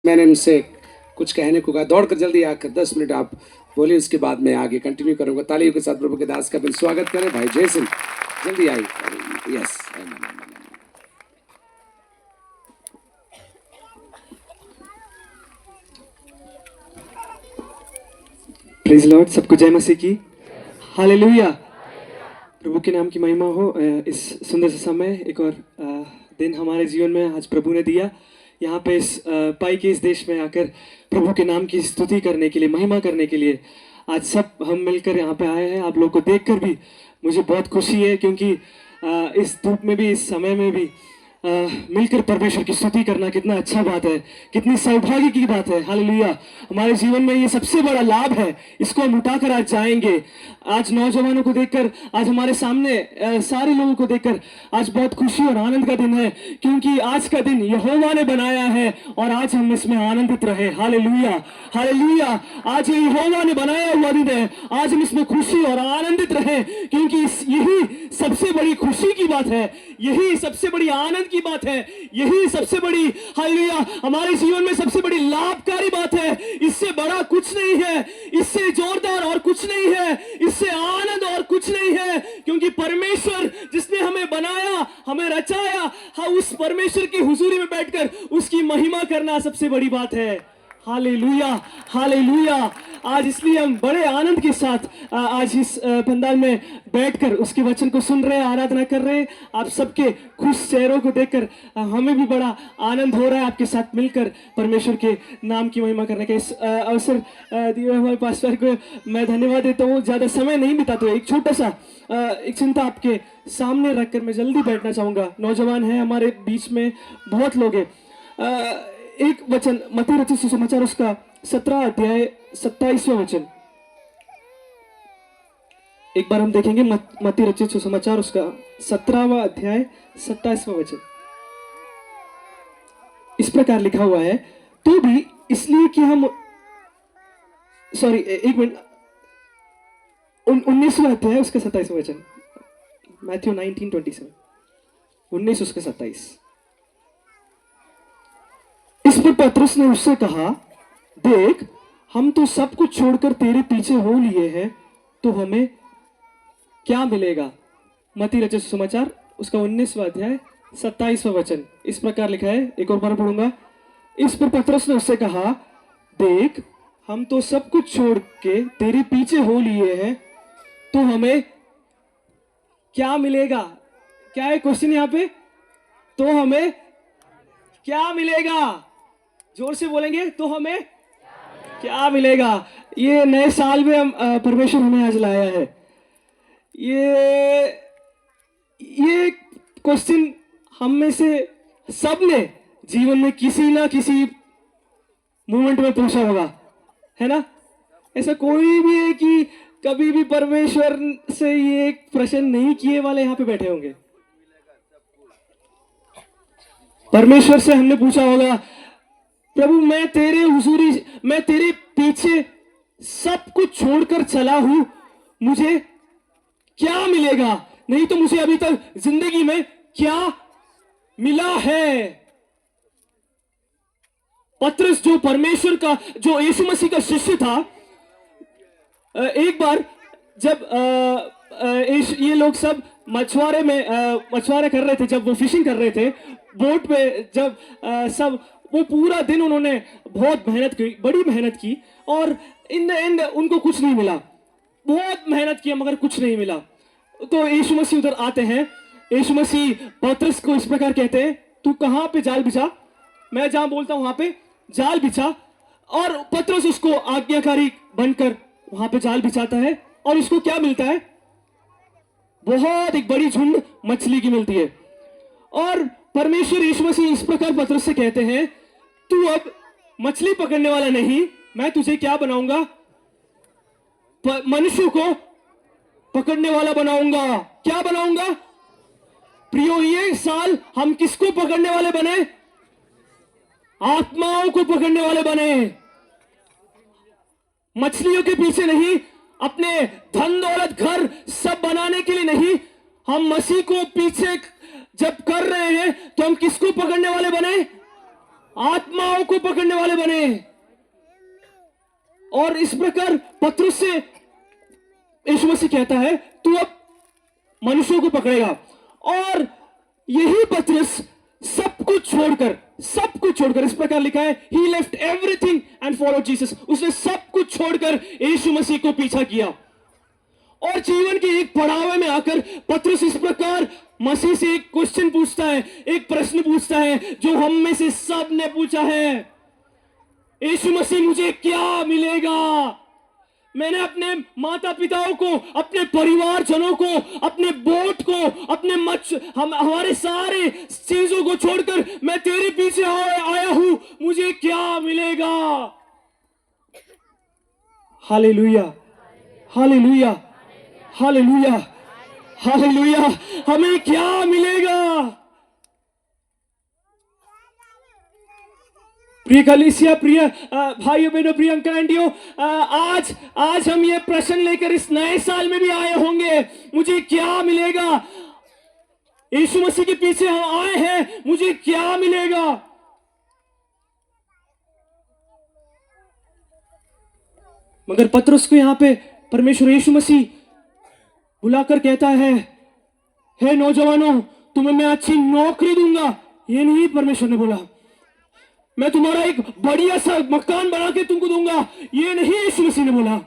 मैंने उनसे कुछ कहने को कहा, दौड़कर जल्दी आकर 10 मिनट आप बोलिए, उसके बाद मैं आगे कंटिन्यू करूंगा। तालियों के साथ प्रभु के दास का फिर स्वागत करें। भाई जय सिंह, जल्दी आइए। Yes, praise Lord. सबको जय मसीह की। हालेलुया। प्रभु के नाम की महिमा हो। इस सुंदर से समय, एक और दिन हमारे जीवन में आज प्रभु ने दिया, यहाँ पे इस पाई के इस देश में आकर प्रभु के नाम की स्तुति करने के लिए, महिमा करने के लिए आज सब हम मिलकर यहाँ पे आए हैं। आप लोग को देखकर भी मुझे बहुत खुशी है, क्योंकि इस धूप में भी, इस समय में भी मिलकर परमेश्वर की स्तुति करना कितना अच्छा बात है, कितनी सौभाग्य की बात है। हालेलुया। हमारे जीवन में ये सबसे बड़ा लाभ है, इसको हम उठाकर आज जाएंगे। आज नौजवानों को देखकर, आज हमारे सामने सारे लोगों को देखकर आज बहुत खुशी और आनंद का दिन है, क्योंकि आज का दिन यहोवा ने बनाया है और आज हम इसमें आनंदित रहे। Hallelujah, hallelujah. आज ये यहोवा ने बनाया हुआ दिन है, आज हम इसमें खुशी और आनंदित रहे, क्योंकि यही सबसे बड़ी खुशी की बात है, यही सबसे बड़ी आनंद की बात है, यही सबसे बड़ी, हालेलुया, हमारे जीवन में सबसे बड़ी लाभकारी बात है। इससे बड़ा कुछ नहीं है, इससे जोरदार और कुछ नहीं है, इससे आनंद और कुछ नहीं है, क्योंकि परमेश्वर जिसने हमें बनाया, हमें रचाया, उस परमेश्वर की हुजूरी में बैठकर उसकी महिमा करना सबसे बड़ी बात है। Hallelujah, hallelujah. आज इसलिए हम बड़े आनंद के साथ आज इस पंडाल में बैठकर उसके वचन को सुन रहे हैं, आराधना कर रहे हैं। आप सबके खुश चेहरों को देखकर हमें भी बड़ा आनंद हो रहा है, आपके साथ मिलकर परमेश्वर के नाम की महिमा करने का इस अवसर दिए हमारे पास्टर को मैं धन्यवाद देता हूँ। ज़्यादा समय नहीं बिता, तो एक छोटा सा एक चिंता आपके सामने रखकर मैं जल्दी बैठना चाहूँगा। नौजवान है हमारे बीच में, बहुत लोग हैं। एक वचन मत्ती रचित सुसमाचार उसका 17 अध्याय 27वां वचन, एक बार हम देखेंगे। मत्ती रचित सुसमाचार उसका 17वां अध्याय 27वां वचन। इस प्रकार लिखा हुआ है, तो भी इसलिए कि हम, सॉरी एक मिनट, 19वां अध्याय उसका 27वां वचन, मैथ्यू 19:27, 19 उसका 27। इस पर पतरस ने उससे कहा, देख, हम तो सब कुछ छोड़कर तेरे पीछे हो लिए हैं, तो हमें क्या मिलेगा। मत्ती रचित सुसमाचार उसका 19वां अध्याय 27वां वचन इस प्रकार लिखा है, एक और बार पढ़ूंगा। इस पर पतरस ने उससे कहा, देख, हम तो सब कुछ छोड़ के तेरे पीछे हो लिए हैं, तो हमें क्या मिलेगा। क्या है क्वेश्चन यहाँ पे? तो हमें क्या मिलेगा? जोर से बोलेंगे, तो हमें क्या मिलेगा। ये नए साल में हम परमेश्वर हमें आज लाया है। ये क्वेश्चन हम में से सब ने जीवन में किसी ना किसी मोमेंट में पूछा होगा, है ना? ऐसा कोई भी है कि कभी भी परमेश्वर से ये प्रश्न नहीं किए वाले यहाँ पे बैठे होंगे। परमेश्वर से हमने पूछा होगा, प्रभु मैं तेरे हुजूरी, मैं तेरे पीछे सब कुछ छोड़कर चला हूं, मुझे क्या मिलेगा। नहीं तो मुझे अभी तक जिंदगी में क्या मिला है। पतरस जो परमेश्वर का, जो यीशु मसीह का शिष्य था, एक बार जब ये लोग सब मछुआरे कर रहे थे, जब वो फिशिंग कर रहे थे बोट पे, जब सब वो पूरा दिन उन्होंने बहुत मेहनत की, बड़ी मेहनत की, और इन द एंड उनको कुछ नहीं मिला। बहुत मेहनत किया मगर कुछ नहीं मिला। तो यीशु मसीह उधर आते हैं। यीशु मसीह पतरस को इस प्रकार कहते हैं, तू कहां पे जाल बिछा, मैं जहां बोलता हूं वहां पे जाल बिछा। और पतरस उसको आज्ञाकारी बनकर वहां पे जाल बिछाता है, और उसको क्या मिलता है? बहुत एक बड़ी झुंड मछली की मिलती है। और परमेश्वर यीशु मसीह इस प्रकार पतरस से कहते हैं, तू अब मछली पकड़ने वाला नहीं, मैं तुझे क्या बनाऊंगा? मनुष्य को पकड़ने वाला बनाऊंगा। क्या बनाऊंगा? प्रियो, ये साल हम किसको पकड़ने वाले बने? आत्माओं को पकड़ने वाले बने। मछलियों के पीछे नहीं, अपने धन दौलत घर सब बनाने के लिए नहीं, हम मसीह को पीछे जब कर रहे हैं तो हम किसको पकड़ने वाले बने? आत्माओं को पकड़ने वाले बने। और इस प्रकार पतरस से यीशु मसीह कहता है तू अब मनुष्यों को पकड़ेगा। और यही पतरस सब कुछ छोड़कर इस प्रकार लिखा है he left everything and followed Jesus. उसने सब कुछ छोड़कर यीशु मसीह को पीछा किया। और जीवन के एक पड़ाव में आकर पतरस इस प्रकार मसीह से एक क्वेश्चन पूछता है, एक प्रश्न पूछता है जो हम में से सब ने पूछा है, यीशु मसीह मुझे क्या मिलेगा? मैंने अपने माता पिताओं को, अपने परिवारजनों को, अपने बोट को, अपने हमारे सारे चीजों को छोड़कर मैं तेरे पीछे आया हूं, मुझे क्या मिलेगा? Hallelujah, hallelujah, hallelujah, hallelujah. हमें क्या मिलेगा? प्रिय कलीसिया, प्रिय भाइयों बहनों, प्रिय अंकल आंटियों, आज हम ये प्रश्न लेकर इस नए साल में भी आए होंगे, मुझे क्या मिलेगा? यीशु मसीह के पीछे हम आए हैं, मुझे क्या मिलेगा? मगर पतरस को यहां पे परमेश्वर यीशु मसीह बुलाकर कहता है, हे नौजवानों, तुम्हें मैं अच्छी नौकरी दूंगा। ये नहीं परमेश्वर ने बोला, मैं तुम्हारा एक बढ़िया सा मकान बना के तुमको दूंगा। ये नहीं यीशु मसीह ने बोला,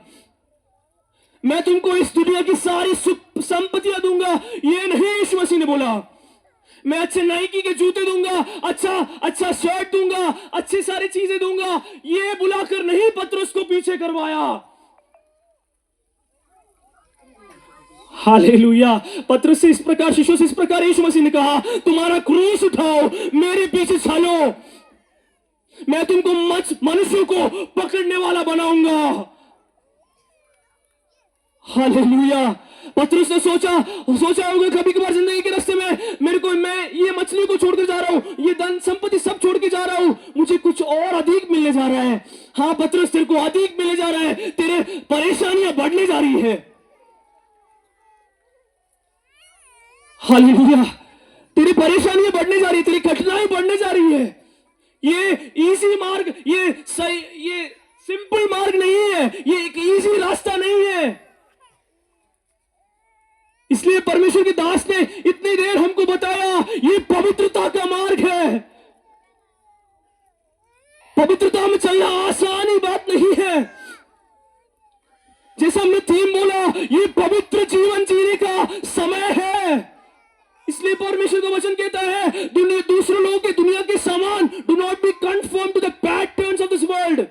मैं तुमको इस दुनिया की सारी संपत्तियां दूंगा। ये नहीं यीशु मसीह ने बोला, मैं अच्छे नाइकी के जूते दूंगा, अच्छा शर्ट दूंगा, अच्छी सारी चीजें दूंगा। ये बुलाकर नहीं पतरस को पीछे करवाया। हालेलुया। पतरस से इस प्रकार, शिष्यों से इस प्रकार यीशु मसीह ने कहा, तुम्हारा क्रूस उठाओ, मेरे पीछे चलो, मैं तुमको मनुष्यों को पकड़ने वाला बनाऊंगा। हालेलुया। पतरस ने सोचा होगा कभी कभार जिंदगी के रास्ते में, मैं ये मछली को छोड़कर जा रहा हूं, ये धन संपत्ति सब छोड़ के जा रहा हूं, मुझे कुछ और अधिक मिलने जा रहा है। हाँ पतरस, तेरे को अधिक मिलने जा रहा है, तेरे परेशानियां बढ़ने जा रही है। हालेलुया। तेरी परेशानियां बढ़ने जा रही है, तेरी कठिनाई बढ़ने जा रही है। ये इजी मार्ग, ये सिंपल मार्ग नहीं है, ये एक इजी रास्ता नहीं है। इसलिए परमेश्वर के दास ने इतनी देर हमको बताया, ये पवित्रता का मार्ग है। पवित्रता में चलना आसानी बात नहीं है। जैसा हमने थीम बोला, ये पवित्र जीवन जीने का समय है। इसलिए परमेश्वर का वचन कहता है, दूसरे लोगों के दुनिया के समान do not be conform to the patterns of this world.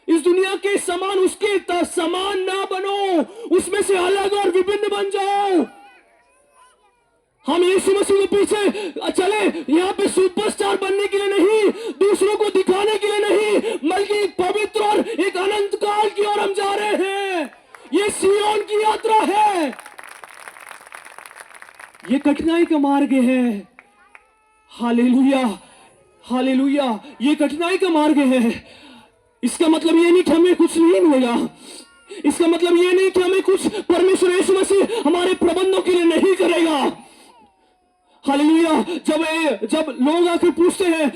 इस दुनिया के समान, उसके समान ना बनो, उसमें से अलग और विभिन्न बन जाओ। हम यीशु मसीह के पीछे चले, यहाँ पे सुपरस्टार बनने के लिए नहीं, दूसरों को दिखाने के लिए नहीं, बल्कि एक पवित्र और एक अनंत काल की ओर हम जा रहे हैं। ये सियोन की यात्रा है, ये कठिनाई का मार्ग है। Hallelujah, hallelujah. ये कठिनाई का मार्ग है। इसका मतलब ये नहीं कि हमें कुछ नहीं मिलेगा, इसका मतलब ये नहीं कि हमें कुछ परमेश्वर यीशु मसीह हमारे प्रबंधों के लिए नहीं करेगा। हालेलुया। जब लोग आकर पूछते हैं,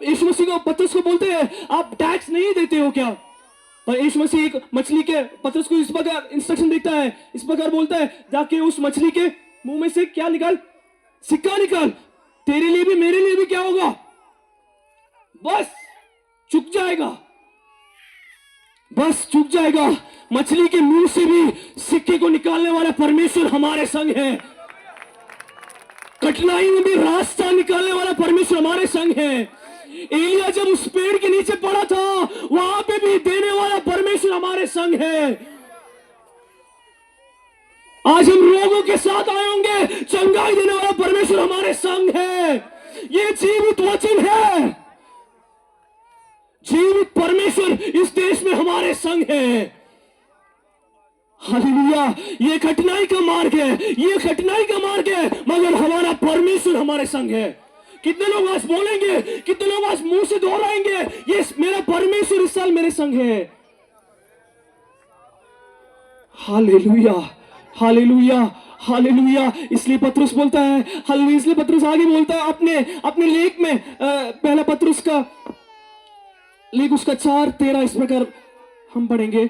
यीशु मसीह को, पतरस को बोलते हैं, आप टैक्स नहीं देते हो क्या? और यीशु मसीह एक मछली के, पतरस को इस प्रकार इंस्ट्रक्शन देता है, इस प्रकार बोलता है, जाके उस मछली के मुंह में से क्या निकाल, सिक्का निकाल, तेरे लिए भी मेरे लिए भी क्या होगा, बस चुक जाएगा, बस चुक जाएगा। मछली के मुंह से भी सिक्के को निकालने वाला परमेश्वर हमारे संग है। कठिनाई में भी रास्ता निकालने वाला परमेश्वर हमारे संग है। एलिया जब उस पेड़ के नीचे पड़ा था, वहां पे भी देने वाला परमेश्वर हमारे संग है। आज हम रोगों के साथ आए होंगे, चंगाई देने वाला परमेश्वर हमारे संग है। ये जीवित वचन है, जीवित परमेश्वर इस देश में हमारे संग है। हालेलुया। ये कठिनाई का मार्ग है, ये कठिनाई का मार्ग है, मगर हमारा परमेश्वर हमारे संग है। कितने लोग आज बोलेंगे, कितने लोग आज मुंह से दोहराएंगे, ये मेरा परमेश्वर इस साल मेरे संग है। Hallelujah, hallelujah, hallelujah. इसलिए पतरस बोलता है, हालेलुया, इसलिए पतरस आगे बोलता है अपने अपने लेख में, पहला पतरस का लेख उसका 4:13 इस प्रकार हम पढ़ेंगे।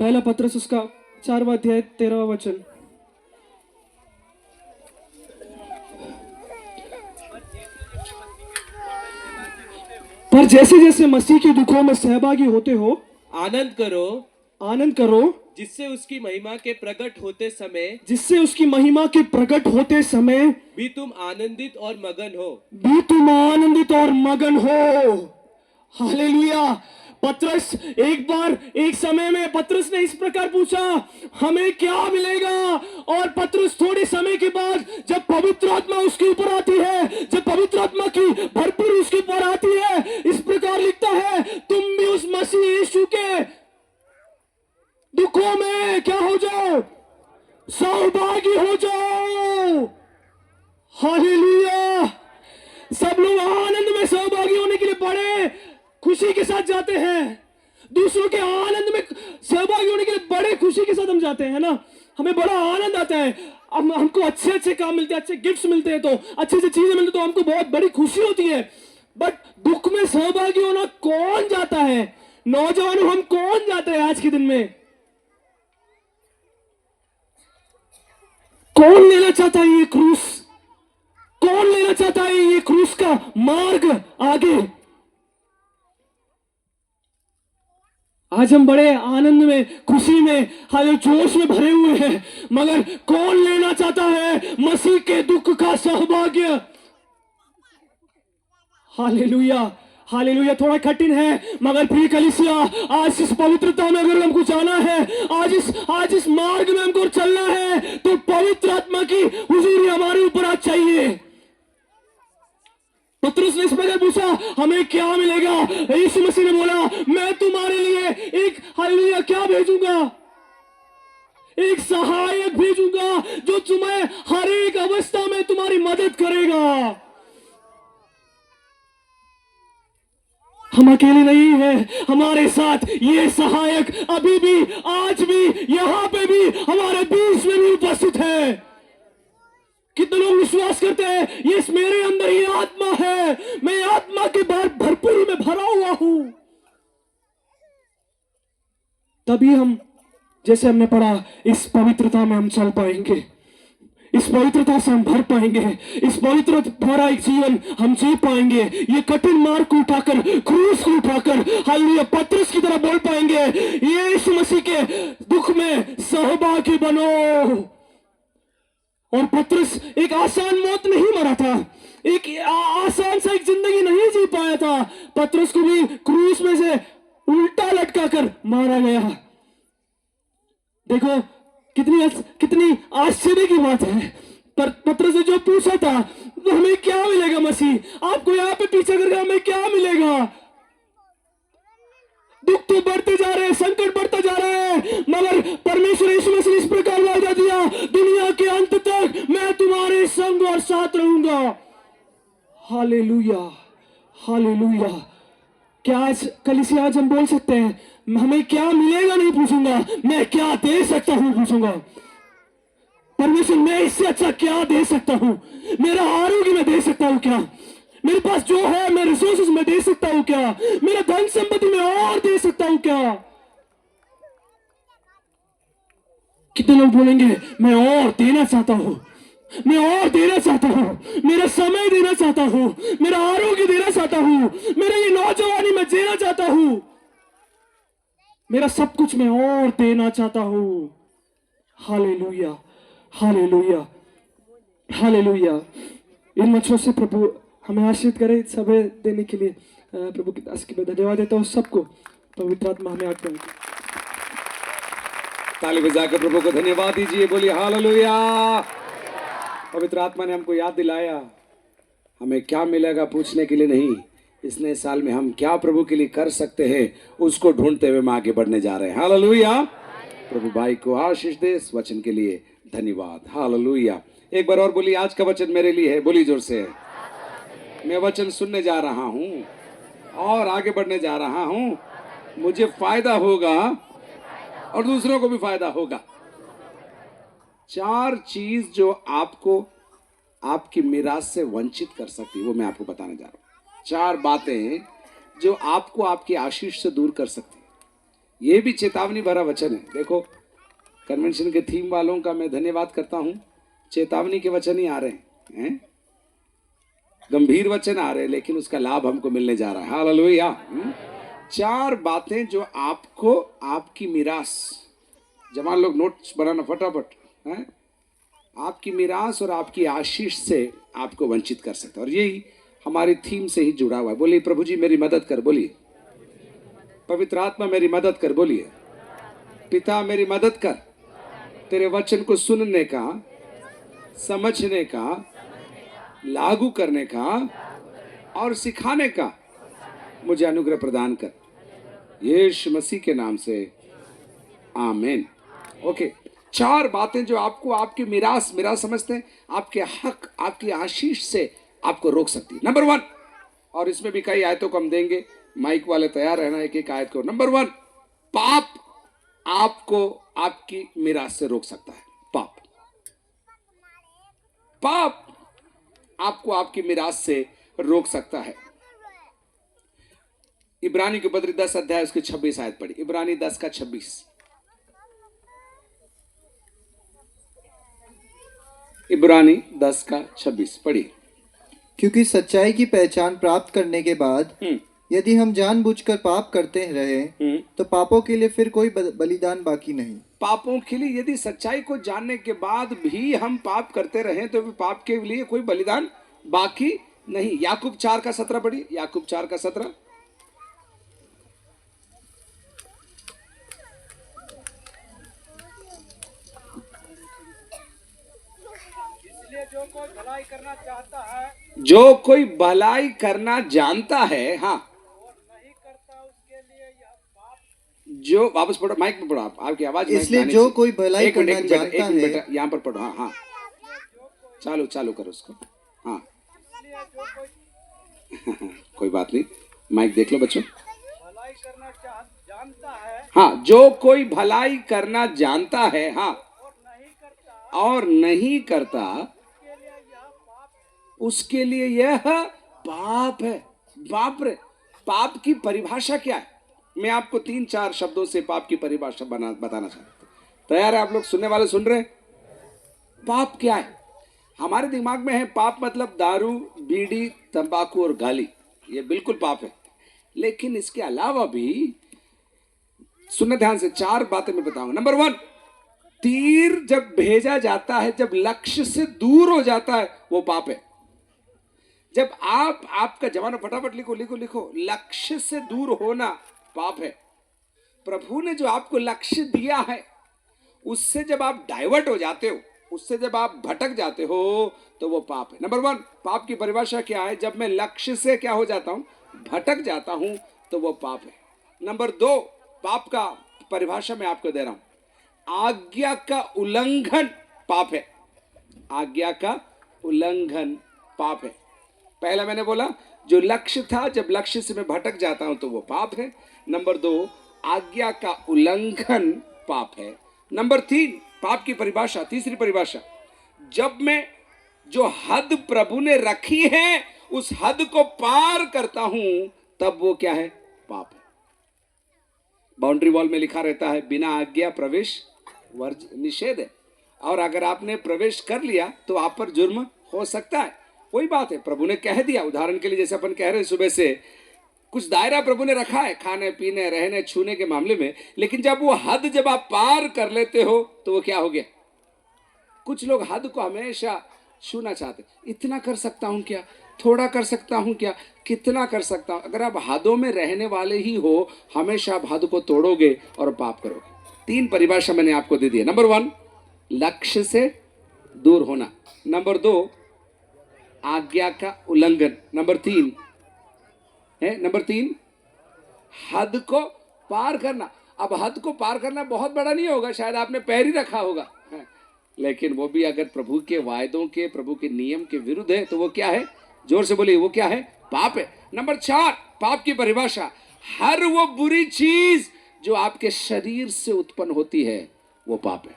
पहला पतरस उसका 4वां अध्याय 13वां वचन। पर जैसे जैसे मसीह के दुखों में सहभागी होते हो, आनंद करो जिससे उसकी महिमा के प्रकट होते समय जिससे उसकी महिमा के प्रकट होते समय भी तुम आनंदित और मगन हो। हालेलुया। पतरस एक बार एक समय में पतरस ने इस प्रकार पूछा, हमें क्या मिलेगा? और पतरस थोड़े समय के बाद जब पवित्र आत्मा उसके ऊपर आती है, जब पवित्र आत्मा की भरपूर उसके ऊपर आती है, इस प्रकार लिखता है, तुम भी उस मसीह यीशु के दुखों में क्या हो जाओ? सहभागी हो जाओ। हालेलुया। सब लोग आनंद में सहभागी होने के लिए बड़े खुशी के साथ जाते हैं। दूसरों के आनंद में सहभागी होने के लिए बड़े खुशी के साथ हम जाते हैं ना, हमें बड़ा आनंद आता है। हमको अच्छे अच्छे काम मिलते हैं, अच्छे गिफ्ट्स मिलते हैं, तो अच्छी अच्छी चीजें मिलती, तो हमको बहुत बड़ी खुशी होती है। बट दुख में सहभागी होना कौन जाता है? नौजवानों, हम कौन जाते हैं आज के दिन में? कौन लेना चाहता है ये क्रूस? कौन लेना चाहता है ये क्रूस का मार्ग आगे? आज हम बड़े आनंद में, खुशी में, हाल जोश में भरे हुए हैं, मगर कौन लेना चाहता है मसीह के दुख का सौभाग्य? Hallelujah, hallelujah. थोड़ा कठिन है, मगर प्रिय कलीसिया, आज इस पवित्रता में अगर हमको जाना है, आज इस मार्ग में हमको चलना है, तो पवित्र आत्मा की हुजूरी हमारे ऊपर आज चाहिए। पतरस ने इस प्रकार पूछा, हमें क्या मिलेगा? यीशु मसीह ने बोला, मैं तुम्हारे लिए एक, हालेलुया, क्या भेजूंगा? एक सहायक भेजूंगा जो तुम्हें हर एक अवस्था में तुम्हारी मदद करेगा। हम अकेले नहीं हैं, हमारे साथ ये सहायक अभी भी, आज भी, यहां पे भी, हमारे बीच में भी उपस्थित है। कितने लोग विश्वास करते हैं, ये मेरे अंदर ही आत्मा है, मैं आत्मा के भरपूरी में भरा हुआ हूं। तभी हम, जैसे हमने पढ़ा, इस पवित्रता में हम चल पाएंगे, इस पवित्रता से हम भर पाएंगे, इस पवित्र भरा एक जीवन हम जी पाएंगे। ये कठिन मार्ग को उठाकर, क्रूस को उठाकर, हालेलुया, पतरस की तरह बोल पाएंगे, ये यीशु मसीह के दुख में सहभागी बनो। और पतरस एक आसान मौत नहीं मरा था, एक आसान सा एक जिंदगी नहीं जी पाया था। पतरस को भी क्रूस में से उल्टा लटका कर मारा गया। देखो कितनी आश्चर्य की बात है। पर पतरस ने जो पूछा था, तो हमें क्या मिलेगा मसीह? आपको यहाँ पे पीछे करके हमें क्या मिलेगा? दुख तो बढ़ते जा रहे हैं, संकट बढ़ता जा रहा है, मगर परमेश्वर यीशु मसीह ने इस प्रकार वादा दिया, दुनिया के अंत तक मैं तुम्हारे संग और साथ रहूंगा। Hallelujah, hallelujah. क्या आज कलीसिया, आज हम बोल सकते हैं, हमें क्या मिलेगा नहीं पूछूंगा, मैं क्या दे सकता हूं पूछूंगा। परमेश्वर, मैं इससे अच्छा क्या दे सकता हूं? मेरा आरोग्य में दे सकता हूं क्या? मेरे पास जो है, मैं रिसोर्सेस में दे सकता हूं क्या? मेरा धन संपत्ति में और दे सकता हूं क्या? कितने लोग बोलेंगे, मैं और देना चाहता हूं, मैं और देना चाहता हूं, मेरा समय देना चाहता हूं, मेरा आरोग्य देना चाहता हूं, मेरा ये नौजवानी में देना चाहता हूं, मेरा सब कुछ मैं और देना चाहता हूं। Hallelujah, hallelujah, hallelujah. इन वचनों से प्रभु हमें आशीर्वाद करे, समय देने के लिए प्रभु की दास की मैं धन्यवाद देता हूं। सबको पवित्र आत्मा हमें आज्ञा दे। ताली बजाकर प्रभु को धन्यवाद दीजिए, बोलिए हालेलुया। पवित्र आत्मा ने हमको याद दिलाया, हमें क्या मिलेगा पूछने के लिए नहीं, इस नए साल में हम क्या प्रभु के लिए कर सकते हैं, उसको ढूंढते हुए हम आगे बढ़ने जा रहे हैं। हालेलुया। प्रभु भाई को आशीष दे। इस वचन के लिए धन्यवाद। हालेलुया। एक बार और बोलिए, आज का वचन मेरे लिए है। बोलिए जोर से, मैं वचन सुनने जा रहा हूं और आगे बढ़ने जा रहा हूं, मुझे फायदा होगा और दूसरों को भी फायदा होगा। 4 चीज जो आपको आपकी मिरास से वंचित कर सकती है, वो मैं आपको बताने जा रहा हूँ। 4 बातें जो आपको आपकी आशीष से दूर कर सकती है। ये भी चेतावनी भरा वचन है। देखो, कन्वेंशन के थीम वालों का मैं धन्यवाद करता हूँ, चेतावनी के वचन ही आ रहे हैं, गंभीर वचन आ रहे हैं, लेकिन उसका लाभ हमको मिलने जा रहा है। हालेलुया। 4 बातें जो आपको आपकी मिरास, जवान लोग नोट्स बनाना फटाफट, हैं, आपकी मिरास और आपकी आशीष से आपको वंचित कर सकता है। और यही हमारी थीम से ही जुड़ा हुआ है। बोलिए प्रभु जी मेरी मदद कर, बोलिए पवित्र आत्मा मेरी मदद कर, बोलिए पिता मेरी मदद कर, तेरे वचन को सुनने का, समझने का, लागू करने का और सिखाने का मुझे अनुग्रह प्रदान कर, यीशु मसीह के नाम से आमीन। ओके, 4 बातें जो आपको आपकी मिरास समझते हैं, आपके हक, आपकी आशीष से आपको रोक सकती है। नंबर 1, और इसमें भी कई आयतों को हम देंगे, माइक वाले तैयार रहना एक एक आयत को। नंबर 1, पाप आपको आपकी मिरास से रोक सकता है। पाप आपको आपकी मिरास से रोक सकता है। इब्रानी के पत्री 10 अध्याय उसकी 26 आयत पढ़ी। इब्रानी 10 का 26। इब्रानी 10 का 26 पढ़ी। क्योंकि सच्चाई की पहचान प्राप्त करने के बाद यदि हम जानबूझकर पाप करते रहे तो पापों के लिए फिर कोई बलिदान बाकी नहीं। पापों के लिए यदि सच्चाई को जानने के बाद भी हम पाप करते रहे तो पाप के लिए कोई बलिदान बाकी नहीं। याकूब 4 का 17 पढ़ी। याकूब 4 का 17। जो कोई भलाई करना जानता है, हाँ, जो वापस पढ़ो, माइक में पढ़ो, आपकी आवाज। इसलिए जो कोई भलाई करना जानता है, यहाँ पर पढ़ो। हाँ, चालू करो उसको। हाँ कोई बात नहीं, माइक देख लो बच्चों। भलाई करना जानता है, हाँ, जो कोई भलाई करना जानता है, हाँ, और नहीं करता उसके लिए यह पाप है। बाप रे, पाप की परिभाषा क्या है? मैं आपको 3-4 शब्दों से पाप की परिभाषा बताना चाहता हूं। तैयार है आप लोग? सुनने वाले सुन रहे हैं? पाप क्या है? हमारे दिमाग में है पाप मतलब दारू, बीड़ी, तंबाकू और गाली, ये बिल्कुल पाप है। लेकिन इसके अलावा भी सुनने ध्यान से 4 बातें मैं बताऊंगा। नंबर 1, तीर जब भेजा जाता है, जब लक्ष्य से दूर हो जाता है, वो पाप है। जब आपका जमाना, फटाफट लिखो, लक्ष्य से दूर होना पाप है। प्रभु ने जो आपको लक्ष्य दिया है, उससे जब आप डाइवर्ट हो जाते हो, उससे जब आप भटक जाते हो, तो वो पाप है। नंबर 1, पाप की परिभाषा क्या है? जब मैं लक्ष्य से क्या हो जाता हूं, भटक जाता हूं, तो वो पाप है। नंबर 2, पाप का परिभाषा मैं आपको दे रहा हूं, आज्ञा का उल्लंघन पाप है। आज्ञा का उल्लंघन पाप है। पहला मैंने बोला जो लक्ष्य था, जब लक्ष्य से मैं भटक जाता हूं तो वो पाप है। नंबर 2, आज्ञा का उल्लंघन पाप है। नंबर 3, पाप की परिभाषा, तीसरी परिभाषा, जब मैं जो हद प्रभु ने रखी है उस हद को पार करता हूं, तब वो क्या है? पाप है। बाउंड्री वॉल में लिखा रहता है बिना आज्ञा प्रवेश वर्ज निषेध है। और अगर आपने प्रवेश कर लिया तो आप पर जुर्म हो सकता है। वही बात है, प्रभु ने कह दिया। उदाहरण के लिए जैसे अपन कह रहे हैं, सुबह से कुछ दायरा प्रभु ने रखा है खाने पीने, रहने, छूने के मामले में, लेकिन जब वो हद जब आप पार कर लेते हो तो वो क्या हो गया? कुछ लोग हद को हमेशा छूना चाहते। इतना कर सकता हूं क्या? थोड़ा कर सकता हूं क्या? कितना कर सकता हूं? अगर आप हदों में रहने वाले ही हो, हमेशा आप हद को तोड़ोगे और पाप करोगे। 3 परिभाषा मैंने आपको दे दी है। नंबर 1, लक्ष्य से दूर होना। नंबर 2, आज्ञा का उल्लंघन। नंबर 3 है, नंबर 3, हद को पार करना। अब हद को पार करना बहुत बड़ा नहीं होगा, शायद आपने पैर ही रखा होगा, लेकिन वो भी अगर प्रभु के वायदों के, प्रभु के नियम के विरुद्ध है तो वो क्या है? जोर से बोलिए, वो क्या है? पाप है। नंबर 4, पाप की परिभाषा, हर वो बुरी चीज जो आपके शरीर से उत्पन्न होती है वो पाप है।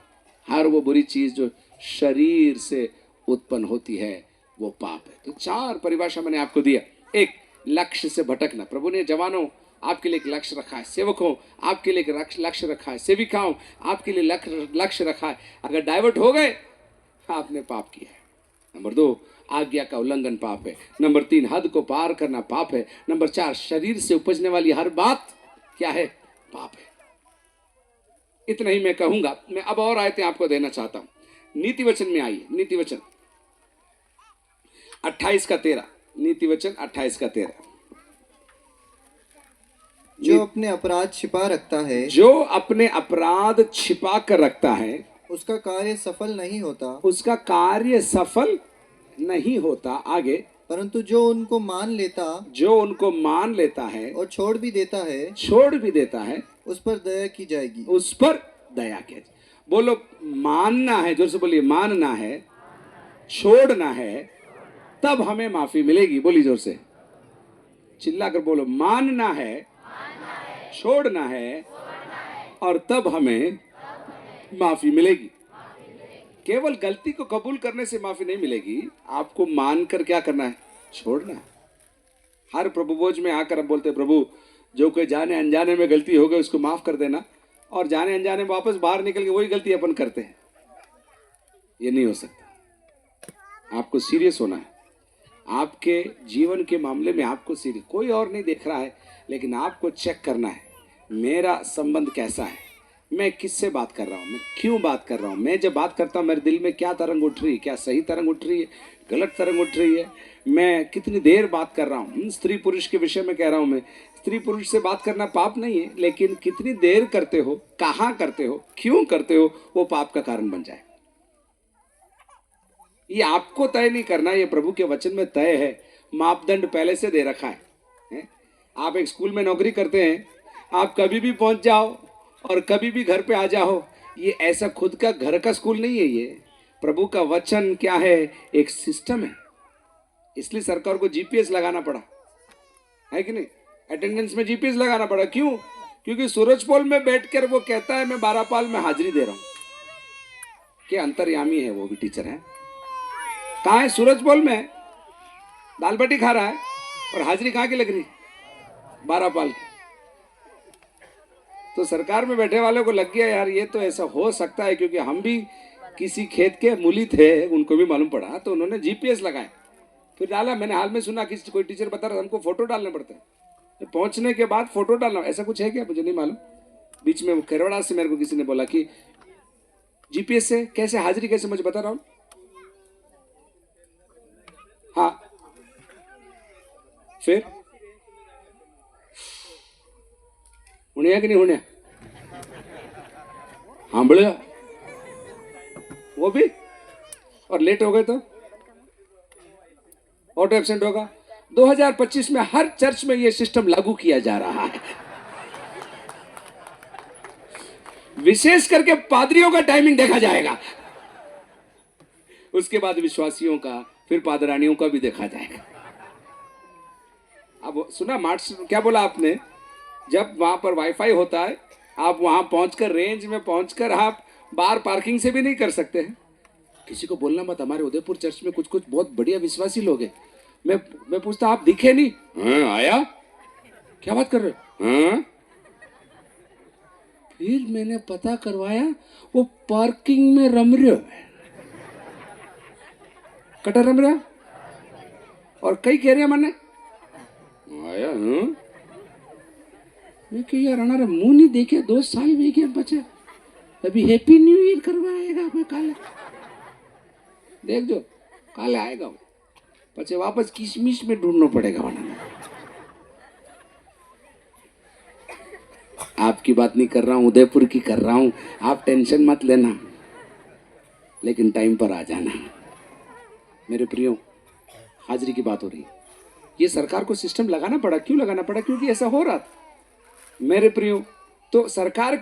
हर वो बुरी चीज जो शरीर से उत्पन्न होती है वो पाप है। तो 4 परिभाषा मैंने आपको दिया। एक, लक्ष्य से भटकना। प्रभु ने जवानों आपके लिए एक लक्ष्य रखा है, सेवकों आपके लिए एक लक्ष्य रखा है, सेविकाओं आपके लिए लक्ष्य रखा है। अगर डाइवर्ट हो गए आपने पाप किया है। नंबर 2, आज्ञा का उल्लंघन पाप है। नंबर 3, हद को पार करना पाप है। नंबर 4, शरीर से उपजने वाली हर बात क्या है? पाप है। इतना ही मैं कहूंगा। मैं अब और आयतें आपको देना चाहता हूं। नीति वचन में आइए, नीति वचन 28:13, नीति वचन 28:13। जो अपने अपराध छिपा रखता है, जो अपने अपराध छिपा कर रखता है, उसका कार्य सफल नहीं होता। उसका कार्य सफल नहीं होता। आगे, परंतु जो उनको मान लेता, जो उनको मान लेता है और छोड़ भी देता है, छोड़ भी देता है, उस पर दया की जाएगी। उस पर दया की। बोलो, मानना है, जोर से बोलिए, मानना है, छोड़ना है, तब हमें माफी मिलेगी। बोली जोर से, चिल्ला कर बोलो, मानना है, छोड़ना है, और तब हमें माफी मिलेगी। केवल गलती को कबूल करने से माफी नहीं मिलेगी, आपको मानकर क्या करना है? छोड़ना है। हर प्रभु भोज में आकर हम बोलते, प्रभु जो कोई जाने अनजाने में गलती हो गई उसको माफ कर देना, और जाने अनजाने में वापस बाहर निकल के वही गलती अपन करते हैं। ये नहीं हो सकता। आपको सीरियस होना है। आपके जीवन के मामले में आपको सीरियस, कोई और नहीं देख रहा है, लेकिन आपको चेक करना है, मेरा संबंध कैसा है, मैं किससे बात कर रहा हूँ, मैं क्यों बात कर रहा हूँ, मैं जब बात करता हूँ मेरे दिल में क्या तरंग उठ रही है, क्या सही तरंग उठ रही है, गलत तरंग उठ रही है, मैं कितनी देर बात कर रहा हूँ। स्त्री पुरुष के विषय में कह रहा हूँ मैं, स्त्री पुरुष से बात करना पाप नहीं है, लेकिन कितनी देर करते हो, कहाँ करते हो, क्यों करते हो, वो पाप का कारण बन जाए। ये आपको तय नहीं करना, ये प्रभु के वचन में तय है। मापदंड पहले से दे रखा है? आप एक स्कूल में नौकरी करते हैं, आप कभी भी पहुंच जाओ और कभी भी घर पे आ जाओ। ये ऐसा खुद का घर का स्कूल नहीं है। ये प्रभु का वचन क्या है? एक सिस्टम है। इसलिए सरकार को जीपीएस लगाना पड़ा है कि नहीं? अटेंडेंस में जीपीएस लगाना पड़ा। क्यों? क्योंकि सूरजपोल में बैठकर वो कहता है मैं 12 पाल में हाजिरी दे रहा हूं। क्या अंतर्यामी है, वो भी टीचर है। कहाँ है? सूरजपोल में दाल बाटी खा रहा है, और हाजिरी कहाँ की लग रही? 12 पाल की। तो सरकार में बैठे वालों को लग गया यार ये तो ऐसा हो सकता है, क्योंकि हम भी किसी खेत के मूली थे, उनको भी मालूम पड़ा, तो उन्होंने जीपीएस लगाए, फिर डाला। मैंने हाल में सुना किसी कोई टीचर बता रहा था हमको फोटो डालने पड़ते हैं, पहुंचने के बाद फोटो डालना, ऐसा कुछ है क्या? मुझे नहीं मालूम। बीच में खेरवाड़ा से मेरे को किसी ने बोला कि जीपीएस से कैसे हाजिरी, कैसे, मुझे बता रहा हूँ। हाँ, फिर हुनिया कि नहीं हुनिया? हाँ बढ़िया, वो भी। और लेट हो गए तो ऑटो एब्सेंट होगा। 2025 में हर चर्च में ये सिस्टम लागू किया जा रहा है। विशेष करके पादरियों का टाइमिंग देखा जाएगा, उसके बाद विश्वासियों का, फिर पादरानियों का भी देखा जाएगा। अब सुना मार्च क्या बोला आपने? जब वहां पर वाईफाई होता है, आप वहां पहुंचकर, रेंज में पहुंचकर आप बाहर पार्किंग से भी नहीं कर सकते हैं। किसी को बोलना मत, हमारे उदयपुर चर्च में कुछ कुछ बहुत बढ़िया विश्वासी लोग हैं। मैं पूछता आप दिखे नहीं? हाँ आया, क्या बात कर रहे हो? हाँ। फिर मैंने पता करवाया वो पार्किंग में रम रहे हो, कटर रम रहा, और कई कह रहे हैं मैंने आया। हाँ, मैं कि यार हमारा मुंह नहीं देखे 2 साल में क्या बचा, अभी हैप्पी न्यू ईयर करवाएगा मैं काले, देख जो काले आएगा वो, पचे वापस किशमिश में ढूंढना पड़ेगा वरना। आपकी बात नहीं कर रहा हूं, उदयपुर की कर रहा हूं, आप टेंशन मत लेना, लेकिन टाइम पर आ जाना। मेरे प्रियो, हाजिरी की बात हो रही है। ये सरकार को सिस्टम लगाना पड़ा। क्यों लगाना पड़ा? क्योंकि ऐसा हो रहा था। मेरे प्रियो, तो सरकार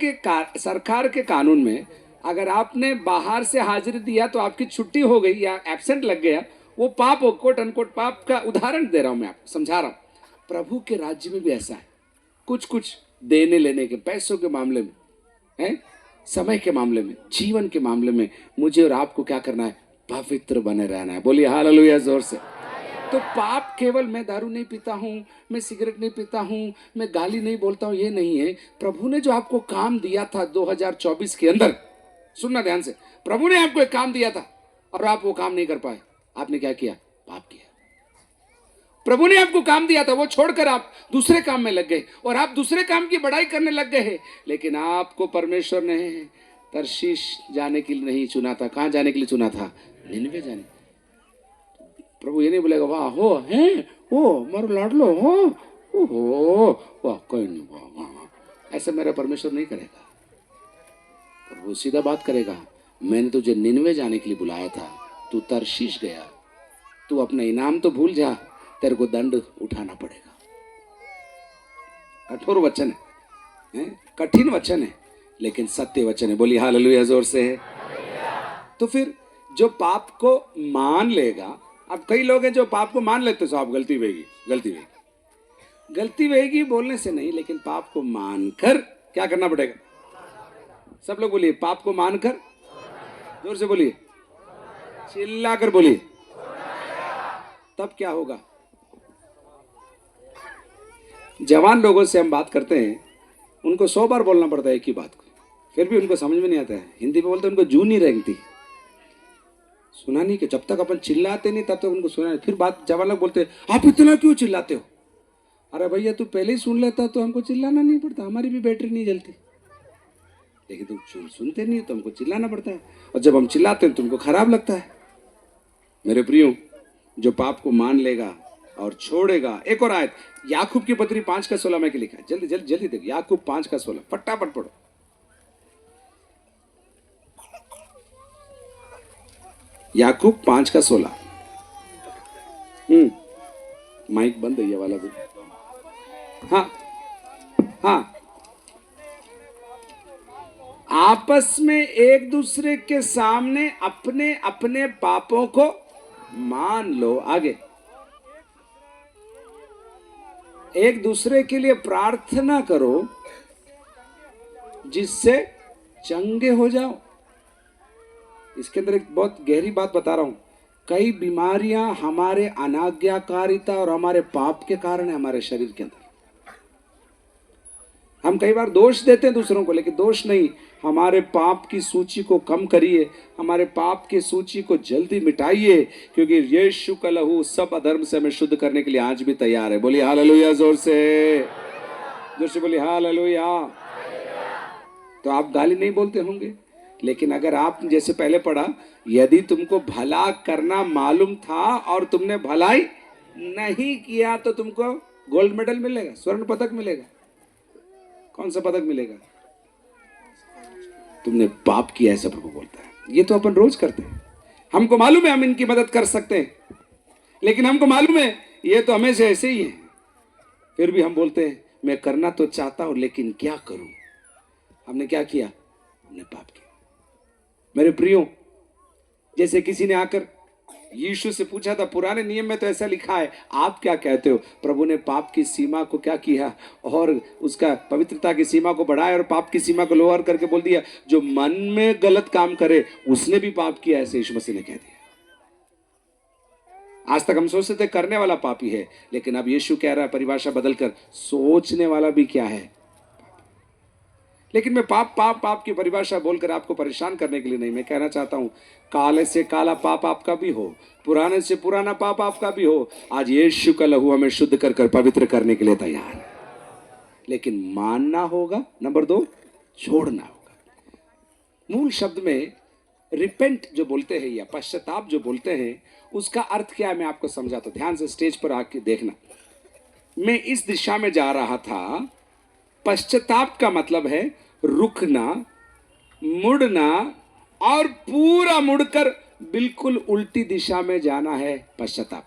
के कानून में अगर आपने बाहर से हाजिरी दिया तो आपकी छुट्टी हो गई या एब्सेंट लग गया, वो पाप हो, कोट अनकोट पाप का उदाहरण दे रहा हूं मैं आपको, समझा रहा हूं। प्रभु के राज्य में भी ऐसा है। कुछ कुछ देने लेने के, पैसों के मामले में है, समय के मामले में, जीवन के मामले में मुझे और आपको क्या करना है? पवित्र बने रहना है। बोलिए हालेलुया जोर से। तो पाप केवल मैं दारू नहीं पीता हूँ, मैं सिगरेट नहीं पीता हूँ, मैं गाली नहीं बोलता हूँ, ये नहीं है। प्रभु ने जो आपको काम दिया था 2024 के अंदर, सुनना ध्यान से, प्रभु ने आपको एक काम दिया था और आप वो काम नहीं कर पाए। आपने क्या किया? पाप किया। प्रभु ने आपको काम दिया था, वो छोड़कर आप दूसरे काम में लग गए और आप दूसरे काम की बड़ाई करने लग गए हैं। लेकिन आपको परमेश्वर ने तरशीश जाने के लिए नहीं चुना था। कहाँ जाने के लिए चुना था? निनवे जाने। प्रभु ये नहीं बोलेगा वाह हो हैं ओ मारो लाडलो हो ओहो वाह कोई नहीं वाह वाह, ऐसा मेरा परमेश्वर नहीं करेगा। प्रभु सीधा बात करेगा, मैंने तुझे निनवे जाने के लिए बुलाया था, तू तरशीश गया, तू अपना इनाम तो भूल जा, तेरे को दंड उठाना पड़ेगा। कठोर वचन है, कठिन वचन है, लेकिन सत्य वचन है। बोली हालेलुया जोर से है। तो फिर जो पाप को मान लेगा, अब कई लोग हैं जो पाप को मान लेते, साहब गलती होगी गलती होगी बोलने से नहीं, लेकिन पाप को मानकर क्या करना पड़ेगा? सब लोग बोलिए, पाप को मानकर, जोर से बोलिए, चिल्ला कर बोलिए, तब क्या होगा? जवान लोगों से हम बात करते हैं, उनको 100 बार बोलना पड़ता है एक ही बात को, फिर भी उनको समझ में नहीं आता है। हिंदी में बोलते हैं, उनको जू नहीं रेंगती, सुना नहीं कि जब तक अपन चिल्लाते नहीं तब तक उनको सुना नहीं। फिर बात जवान लोग बोलते हैं, आप इतना क्यों चिल्लाते हो? अरे भैया तू पहले ही सुन लेता तो हमको चिल्लाना नहीं पड़ता, हमारी भी बैटरी नहीं जलती। लेकिन तुम सुनते नहीं तो हमको चिल्लाना पड़ता है, और जब हम चिल्लाते हैं तुमको खराब लगता है। मेरे प्रियो, जो पाप को मान लेगा और छोड़ेगा। एक और आयत, याकूब की पत्री 5:16 में लिखा है, जल्दी जल्दी जल्दी देखो, याकूब 5:16 फटाफट पढ़ो। याकूब 5:16। माइक बंद है ये वाला भी। हाँ हाँ, आपस में एक दूसरे के सामने अपने अपने पापों को मान लो। आगे, एक दूसरे के लिए प्रार्थना करो जिससे चंगे हो जाओ। इसके अंदर एक बहुत गहरी बात बता रहा हूं। कई बीमारियां हमारे अनाज्ञाकारिता और हमारे पाप के कारण है हमारे शरीर के अंदर। हम कई बार दोष देते हैं दूसरों को, लेकिन दोष नहीं, हमारे पाप की सूची को कम करिए, हमारे पाप की सूची को जल्दी मिटाइए, क्योंकि यीशु का लहू सब अधर्म से हमें शुद्ध करने के लिए आज भी तैयार है। बोलिए हालेलुया जोर से बोलिए हालेलुया। तो आप गाली नहीं बोलते होंगे, लेकिन अगर आप जैसे पहले पढ़ा, यदि तुमको भला करना मालूम था और तुमने भलाई नहीं किया तो तुमको गोल्ड मेडल मिलेगा, स्वर्ण पदक मिलेगा। कौन सा पदक मिलेगा? तुमने पाप किया, ऐसा प्रभु बोलता है। ये तो अपन रोज करते हैं, हमको मालूम है हम इनकी मदद कर सकते हैं, लेकिन हमको मालूम है ये तो हमें से ऐसे ही है, फिर भी हम बोलते हैं मैं करना तो चाहता हूं लेकिन क्या करूं। हमने क्या किया? हमने पाप किया। मेरे प्रियो, जैसे किसी ने आकर यीशु से पूछा था, पुराने नियम में तो ऐसा लिखा है, आप क्या कहते हो? प्रभु ने पाप की सीमा को क्या किया और उसका पवित्रता की सीमा को बढ़ाया और पाप की सीमा को लोअर करके बोल दिया, जो मन में गलत काम करे उसने भी पाप किया, ऐसे यीशु मसीह ने कह दिया। आज तक हम सोचते थे करने वाला पापी है, लेकिन अब यीशु कह रहा है परिभाषा बदलकर, सोचने वाला भी क्या है? लेकिन मैं पाप की परिभाषा बोलकर आपको परेशान करने के लिए नहीं, मैं कहना चाहता हूं, काले से काला पाप आपका भी हो, पुराने से पुराना पाप आपका भी हो, आज यीशु का लहू हमें शुद्ध कर पवित्र करने के लिए तैयार है। लेकिन मानना होगा, नंबर 2 छोड़ना होगा। मूल शब्द में रिपेंट जो बोलते हैं या पश्चाताप जो बोलते हैं, उसका अर्थ क्या है मैं आपको समझाता हूं। ध्यान से स्टेज पर आके देखना। मैं इस दिशा में जा रहा था। पश्चाताप का मतलब है रुकना, मुड़ना और पूरा मुड़कर बिल्कुल उल्टी दिशा में जाना है पश्चाताप।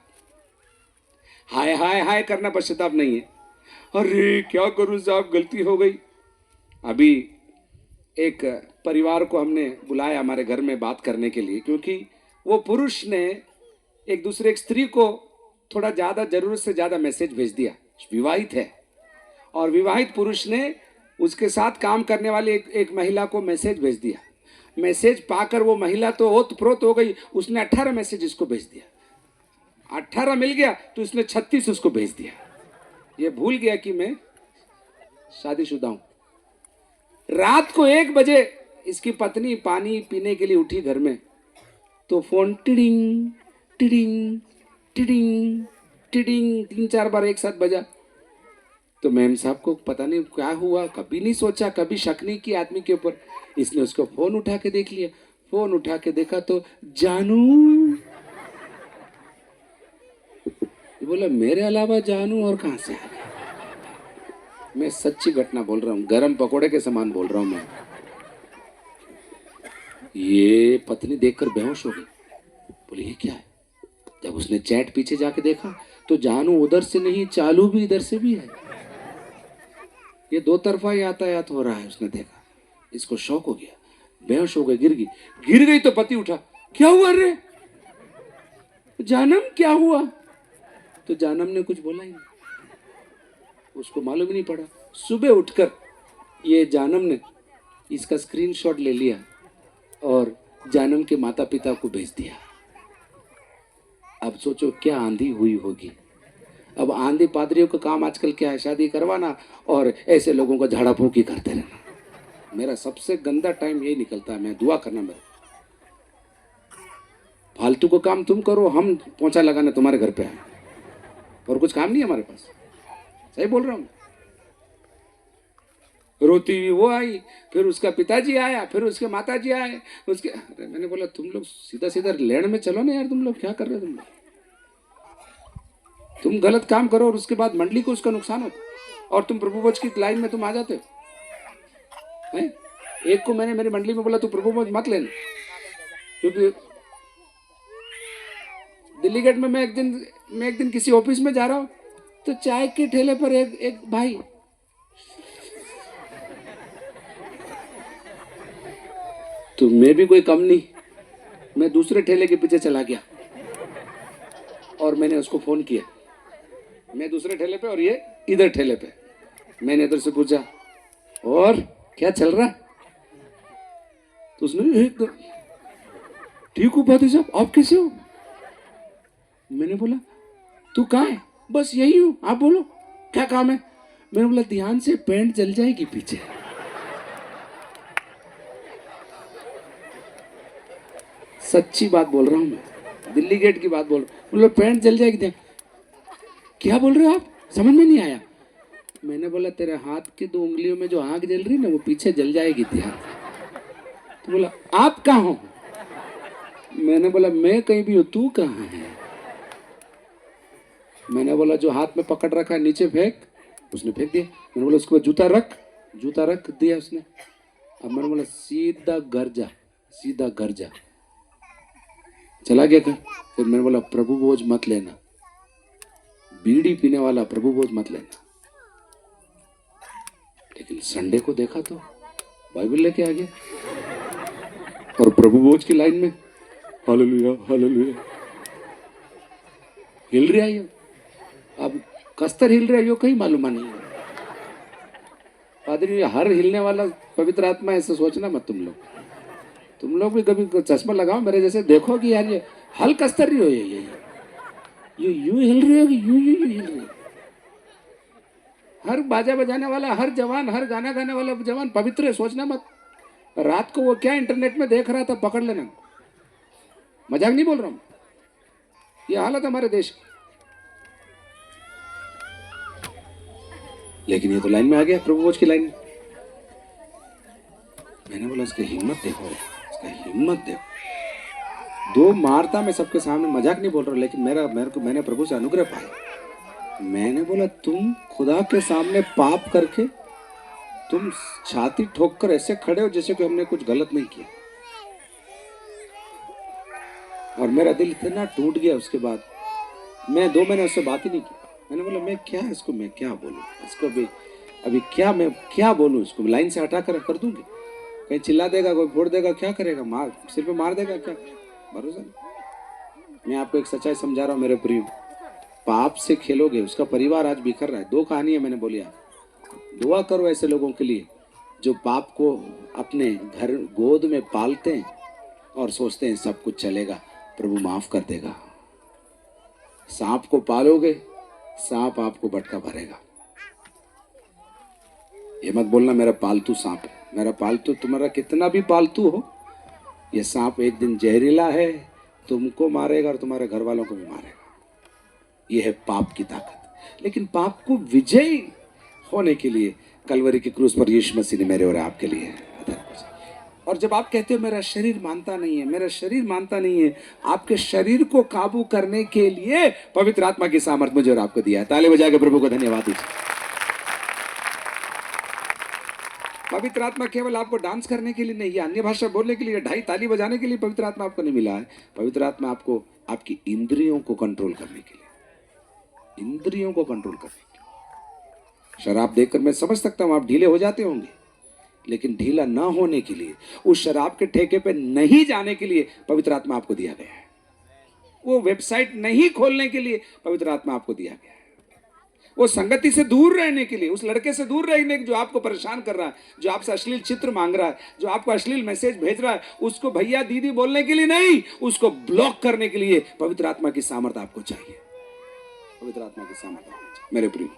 हाय हाय हाय करना पश्चाताप नहीं है। अरे क्या करूं साहब, गलती हो गई। अभी एक परिवार को हमने बुलाया हमारे घर में बात करने के लिए, क्योंकि वो पुरुष ने एक स्त्री को थोड़ा ज्यादा जरूरत से ज्यादा मैसेज भेज दिया। विवाहित है और विवाहित पुरुष ने उसके साथ काम करने वाली एक महिला को मैसेज भेज दिया। मैसेज पाकर वो महिला तो ओत-प्रोत हो गई, उसने 18 मैसेज इसको भेज दिया। 18 मिल गया तो उसने 36 उसको भेज दिया। ये भूल गया कि मैं शादीशुदा हूं। रात को 1 बजे इसकी पत्नी पानी पीने के लिए उठी घर में, तो phone tiding tiding tiding tiding 3-4 बार एक साथ बजा। तो मैम साहब को पता नहीं क्या हुआ, कभी नहीं सोचा, कभी शक नहीं किया आदमी के ऊपर। इसने उसको फोन उठा के देख लिया। फोन उठा के देखा तो जानू। ये बोला मेरे अलावा जानू और कहां से आ गया। मैं सच्ची घटना बोल रहा हूं, गरम पकोड़े के समान बोल रहा हूं मैं। ये पत्नी देखकर बेहोश हो गई। बोली ये क्या है। जब उसने चैट पीछे जाके देखा तो जानू उधर से नहीं, चालू भी इधर से भी है। ये 2 तरफा यातायात हो रहा है। उसने देखा, इसको शौक हो गया, बेहोश हो गई, गिर गई तो पति उठा, क्या हुआ रे जानम, क्या हुआ। तो जानम ने कुछ बोला ही नहीं, उसको मालूम ही नहीं पड़ा। सुबह उठकर ये जानम ने इसका स्क्रीनशॉट ले लिया और जानम के माता पिता को भेज दिया। अब सोचो क्या आंधी हुई होगी। अब आंधी पादरियों का काम आजकल क्या है, शादी करवाना और ऐसे लोगों को झाड़ा फूकी करते रहना। मेरा सबसे गंदा टाइम यही निकलता है। मैं दुआ करना, मेरा फालतू को काम तुम करो, हम पोंछा लगाने तुम्हारे घर पे आए, और कुछ काम नहीं है हमारे पास। सही बोल रहा हूँ। रोती हुई वो आई, फिर उसका पिताजी आया, फिर उसके माताजी आए, उसके। अरे मैंने बोला तुम लोग सीधा सीधा लेन में चलो ना यार, तुम लोग क्या कर रहे हो तुम लोग। तुम गलत काम करो और उसके बाद मंडली को उसका नुकसान होता, और तुम प्रभु भोज की लाइन में तुम आ जाते हो। एक को मैंने मेरी मंडली में बोला तू प्रभु भोज मत लेना, क्योंकि दिल्ली गेट में मैं एक दिन किसी ऑफिस में जा रहा हूँ, तो चाय के ठेले पर एक भाई, तो मैं भी कोई कम नहीं, मैं दूसरे ठेले के पीछे चला गया और मैंने उसको फोन किया। मैं दूसरे ठेले पे और ये इधर ठेले पे। मैंने इधर से पूछा और क्या चल रहा है, तो उसने एकदम ठीक हूँ पादी साहब, आप कैसे हो। मैंने बोला तू कहाँ है, बस यही हूँ, आप बोलो क्या काम है। मैंने बोला ध्यान से, पैंट जल जाएगी पीछे। सच्ची बात बोल रहा हूँ मैं, दिल्ली गेट की बात बोल रहा हूँ। बोला पैंट जल जाएगी। क्या बोल रहे हो आप, समझ में नहीं आया। मैंने बोला तेरे हाथ की 2 उंगलियों में जो आग जल रही ना, वो पीछे जल जाएगी ध्यान। तो बोला आप कहाँ हो। मैंने बोला मैं कहीं भी हूँ, तू कहाँ है। मैंने बोला जो हाथ में पकड़ रखा है नीचे फेंक। उसने फेंक दिया। मैंने बोला उसके बाद जूता रख दिया उसने। अब मैंने बोला सीधा घर जा, सीधा घर जा। चला गया घर। फिर मैंने बोला प्रभु भोज मत लेना, बीड़ी पीने वाला प्रभु भोज मत लेना। लेकिन संडे को देखा तो बाइबल लेके आ गया और प्रभु भोज की लाइन में हालेलुया हालेलुया हिल रहा है। अब कस्तर हिल रहा है, यो कहीं मालूम नहीं है। पादरी हर हिलने वाला पवित्र आत्मा, ऐसे सोचना मत तुम लोग भी कभी चश्मा लगाओ मेरे जैसे, देखो कि यार ये हल कस्तर रही हो, ये यूं हिल रही होगी, यूं हिल रही। हर बाजा बजाने वाला, हर जवान, हर गाना गाने वाला जवान पवित्र है, सोचना मत। रात को वो क्या इंटरनेट में देख रहा था पकड़ लेना, मजाक नहीं बोल रहा हूँ। ये हालत हमारे देश की। लेकिन ये तो लाइन में आ गया, प्रभु भोज की लाइन में। मैंने बोला इसकी हिम्मत देखो, इसका हिम्मत देखो। 2 मारता मैं सबके सामने, मजाक नहीं बोल रहा, लेकिन मैंने प्रभु से अनुग्रह पाया। मैंने बोला तुम खुदा के सामने पाप करके तुम छाती ठोक कर ऐसे खड़े हो जैसे कि हमने कुछ गलत नहीं किया। और मेरा दिल इतना टूट गया। उसके बाद मैं 2 महीने उससे बात ही नहीं की। मैंने बोला मैं क्या बोलूं इसको, अभी मैं क्या बोलूं इसको, लाइन से हटा कर दूंगी, कहीं चिल्ला देगा, कोई फोड़ देगा, क्या करेगा, सिर पे मार देगा, क्या भरोसा नहीं। मैं आपको एक सच्चाई समझा रहा हूँ मेरे प्रिय, पाप से खेलोगे उसका परिवार आज बिखर रहा है। 2 कहानी है मैंने बोली। दुआ करो ऐसे लोगों के लिए जो पाप को अपने घर गोद में पालते हैं और सोचते हैं सब कुछ चलेगा, प्रभु माफ कर देगा। सांप को पालोगे, सांप आपको बटका भरेगा। ये मत बोलना मेरा पालतू सांप है। मेरा पालतू तुम्हारा कितना भी पालतू हो, ये सांप एक दिन जहरीला है, तुमको मारेगा और तुम्हारे घर वालों को भी मारेगा। ये है पाप की ताकत। लेकिन पाप को विजयी होने के लिए कलवरी की क्रूस पर यीशु मसीह ने मेरे और आपके लिए। और जब आप कहते हो मेरा शरीर मानता नहीं है, मेरा शरीर मानता नहीं है, आपके शरीर को काबू करने के लिए पवित्र आत्मा की सामर्थ मुझे और आपको दिया है। ताली बजा के प्रभु को धन्यवाद दीजिए। पवित्र आत्मा केवल आपको डांस करने के लिए नहीं, या अन्य भाषा बोलने के लिए, ढाई ताली बजाने के लिए पवित्र आत्मा आपको नहीं मिला है। पवित्र आत्मा आपको आपकी इंद्रियों को कंट्रोल करने के लिए, इंद्रियों को कंट्रोल करने के लिए। शराब देखकर मैं समझ सकता हूं आप ढीले हो जाते होंगे, लेकिन ढीला ना होने के लिए, उस शराब के ठेके पे नहीं जाने के लिए पवित्र आत्मा आपको दिया गया है। वो वेबसाइट नहीं खोलने के लिए पवित्र आत्मा आपको दिया गया है। वो संगति से दूर रहने के लिए, उस लड़के से दूर रहने के जो आपको परेशान कर रहा है, जो आपसे अश्लील चित्र मांग रहा है, जो आपको अश्लील मैसेज भेज रहा है, उसको भैया दीदी बोलने के लिए नहीं, उसको ब्लॉक करने के लिए पवित्र आत्मा की सामर्थ आपको चाहिए। पवित्र आत्मा की सामर्थ आपको चाहिए मेरे प्रिय।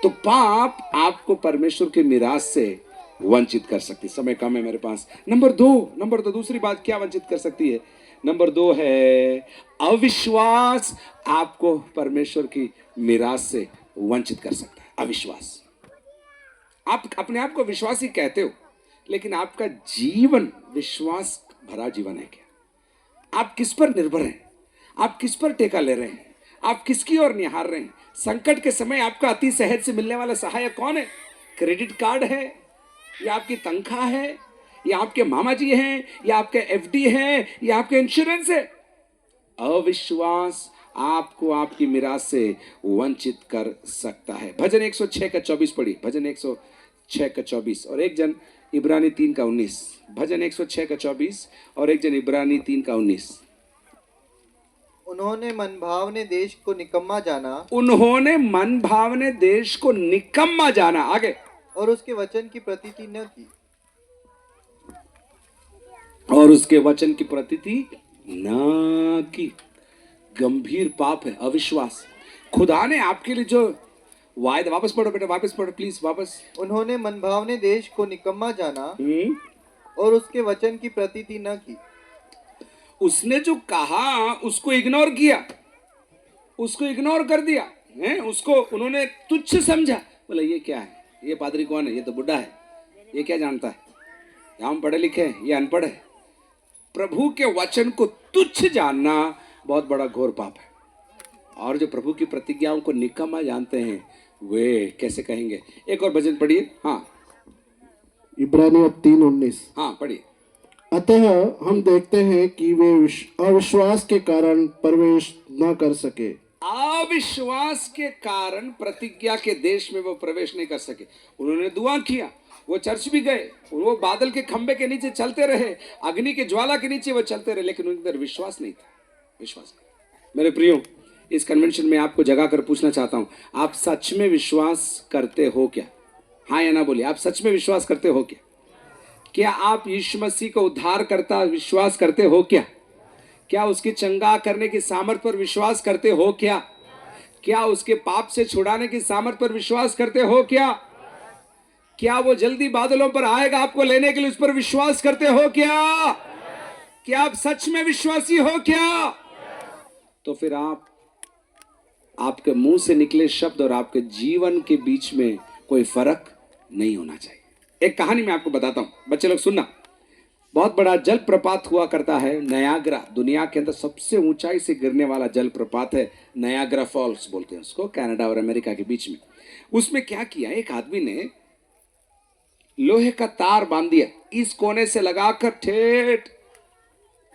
तो पाप आपको परमेश्वर के मिरास से वंचित कर सकती। समय कम है मेरे पास। नंबर दो दूसरी बात क्या वंचित कर सकती है? नंबर 2 है अविश्वास आपको परमेश्वर की मिरास से वंचित कर सकता है। अविश्वास। आप अपने आप को विश्वासी कहते हो, लेकिन आपका जीवन विश्वास भरा जीवन है क्या? आप किस पर निर्भर हैं? आप किस पर टेका ले रहे हैं? आप किसकी ओर निहार रहे हैं? संकट के समय आपका अति सहज से मिलने वाला सहायक कौन है? क्रेडिट कार्ड है, या आपकी तनख्वाह है, या आपके मामा जी हैं, या आपके एफडी है, या आपके इंश्योरेंस है? अविश्वास आपको आपकी मिरास से वंचित कर सकता है। भजन 106 का 24 पढ़ी। भजन 106 का 24 और एक जन इब्रानी 3 का 19। भजन 106 का 24 और एक जन इब्रानी 3 का 19। उन्होंने मनभावने देश को निकम्मा जाना, उन्होंने मनभावने देश को निकम्मा जाना। आगे। और उसके वचन की प्रतीति न की, और उसके वचन की प्रतीति न की। गंभीर पाप है अविश्वास। खुदा ने आपके लिए जो वायदा, वापस पढ़ो बेटा, वापस पढ़ो प्लीज, वापस। उन्होंने मनभावने देश को निकम्मा जाना और उसके वचन की प्रतीति न की। उसने जो कहा उसको इग्नोर किया, उसको इग्नोर कर दिया है, उसको उन्होंने तुच्छ समझा। बोला ये क्या है, ये पादरी कौन है, ये तो बुढ़ा है, ये क्या जानता है, हम पढ़े लिखे हैं, ये अनपढ़ है। प्रभु के वचन को तुच्छ जानना बहुत बड़ा घोर पाप है। और जो प्रभु की प्रतिज्ञाओं को निकम्मा जानते हैं वे कैसे कहेंगे? एक और भजन पढ़िए। हाँ, इब्रानियों 3:19। हाँ पढ़िए। अतः हम देखते हैं कि वे अविश्वास के कारण प्रवेश न कर सके। अविश्वास के कारण प्रतिज्ञा के देश में वो प्रवेश नहीं कर सके। उन्होंने दुआ किया, वो चर्च भी गए, वो बादल के खंबे के नीचे चलते रहे, अग्नि के ज्वाला के नीचे वो चलते रहे, लेकिन उनके अंदर विश्वास नहीं था। विश्वास नहीं। मेरे प्रियो, इस कन्वेंशन में आपको जगा कर पूछना चाहता हूं, आप सच में विश्वास करते हो क्या? हाँ या ना बोलिए। आप सच में विश्वास करते हो क्या? क्या आप यीशु मसीह को उद्धार करता विश्वास करते हो क्या? क्या उसकी चंगा करने की सामर्थ पर विश्वास करते हो क्या? क्या उसके पाप से छुड़ाने की सामर्थ पर विश्वास करते हो क्या? क्या वो जल्दी बादलों पर आएगा आपको लेने के लिए, उस पर विश्वास करते हो क्या? क्या आप सच में विश्वासी हो क्या? तो फिर आपके मुंह से निकले शब्द और आपके जीवन के बीच में कोई फर्क नहीं होना चाहिए। एक कहानी मैं आपको बताता हूं, बच्चे लोग सुनना। बहुत बड़ा जलप्रपात हुआ करता है नयाग्रा, दुनिया के अंदर सबसे ऊंचाई से गिरने वाला जलप्रपात है नयाग्रा फॉल्स बोलते हैं उसको, कनाडा और अमेरिका के बीच में। उसमें क्या किया, एक आदमी ने लोहे का तार बांध दिया, इस कोने से लगाकर ठेठ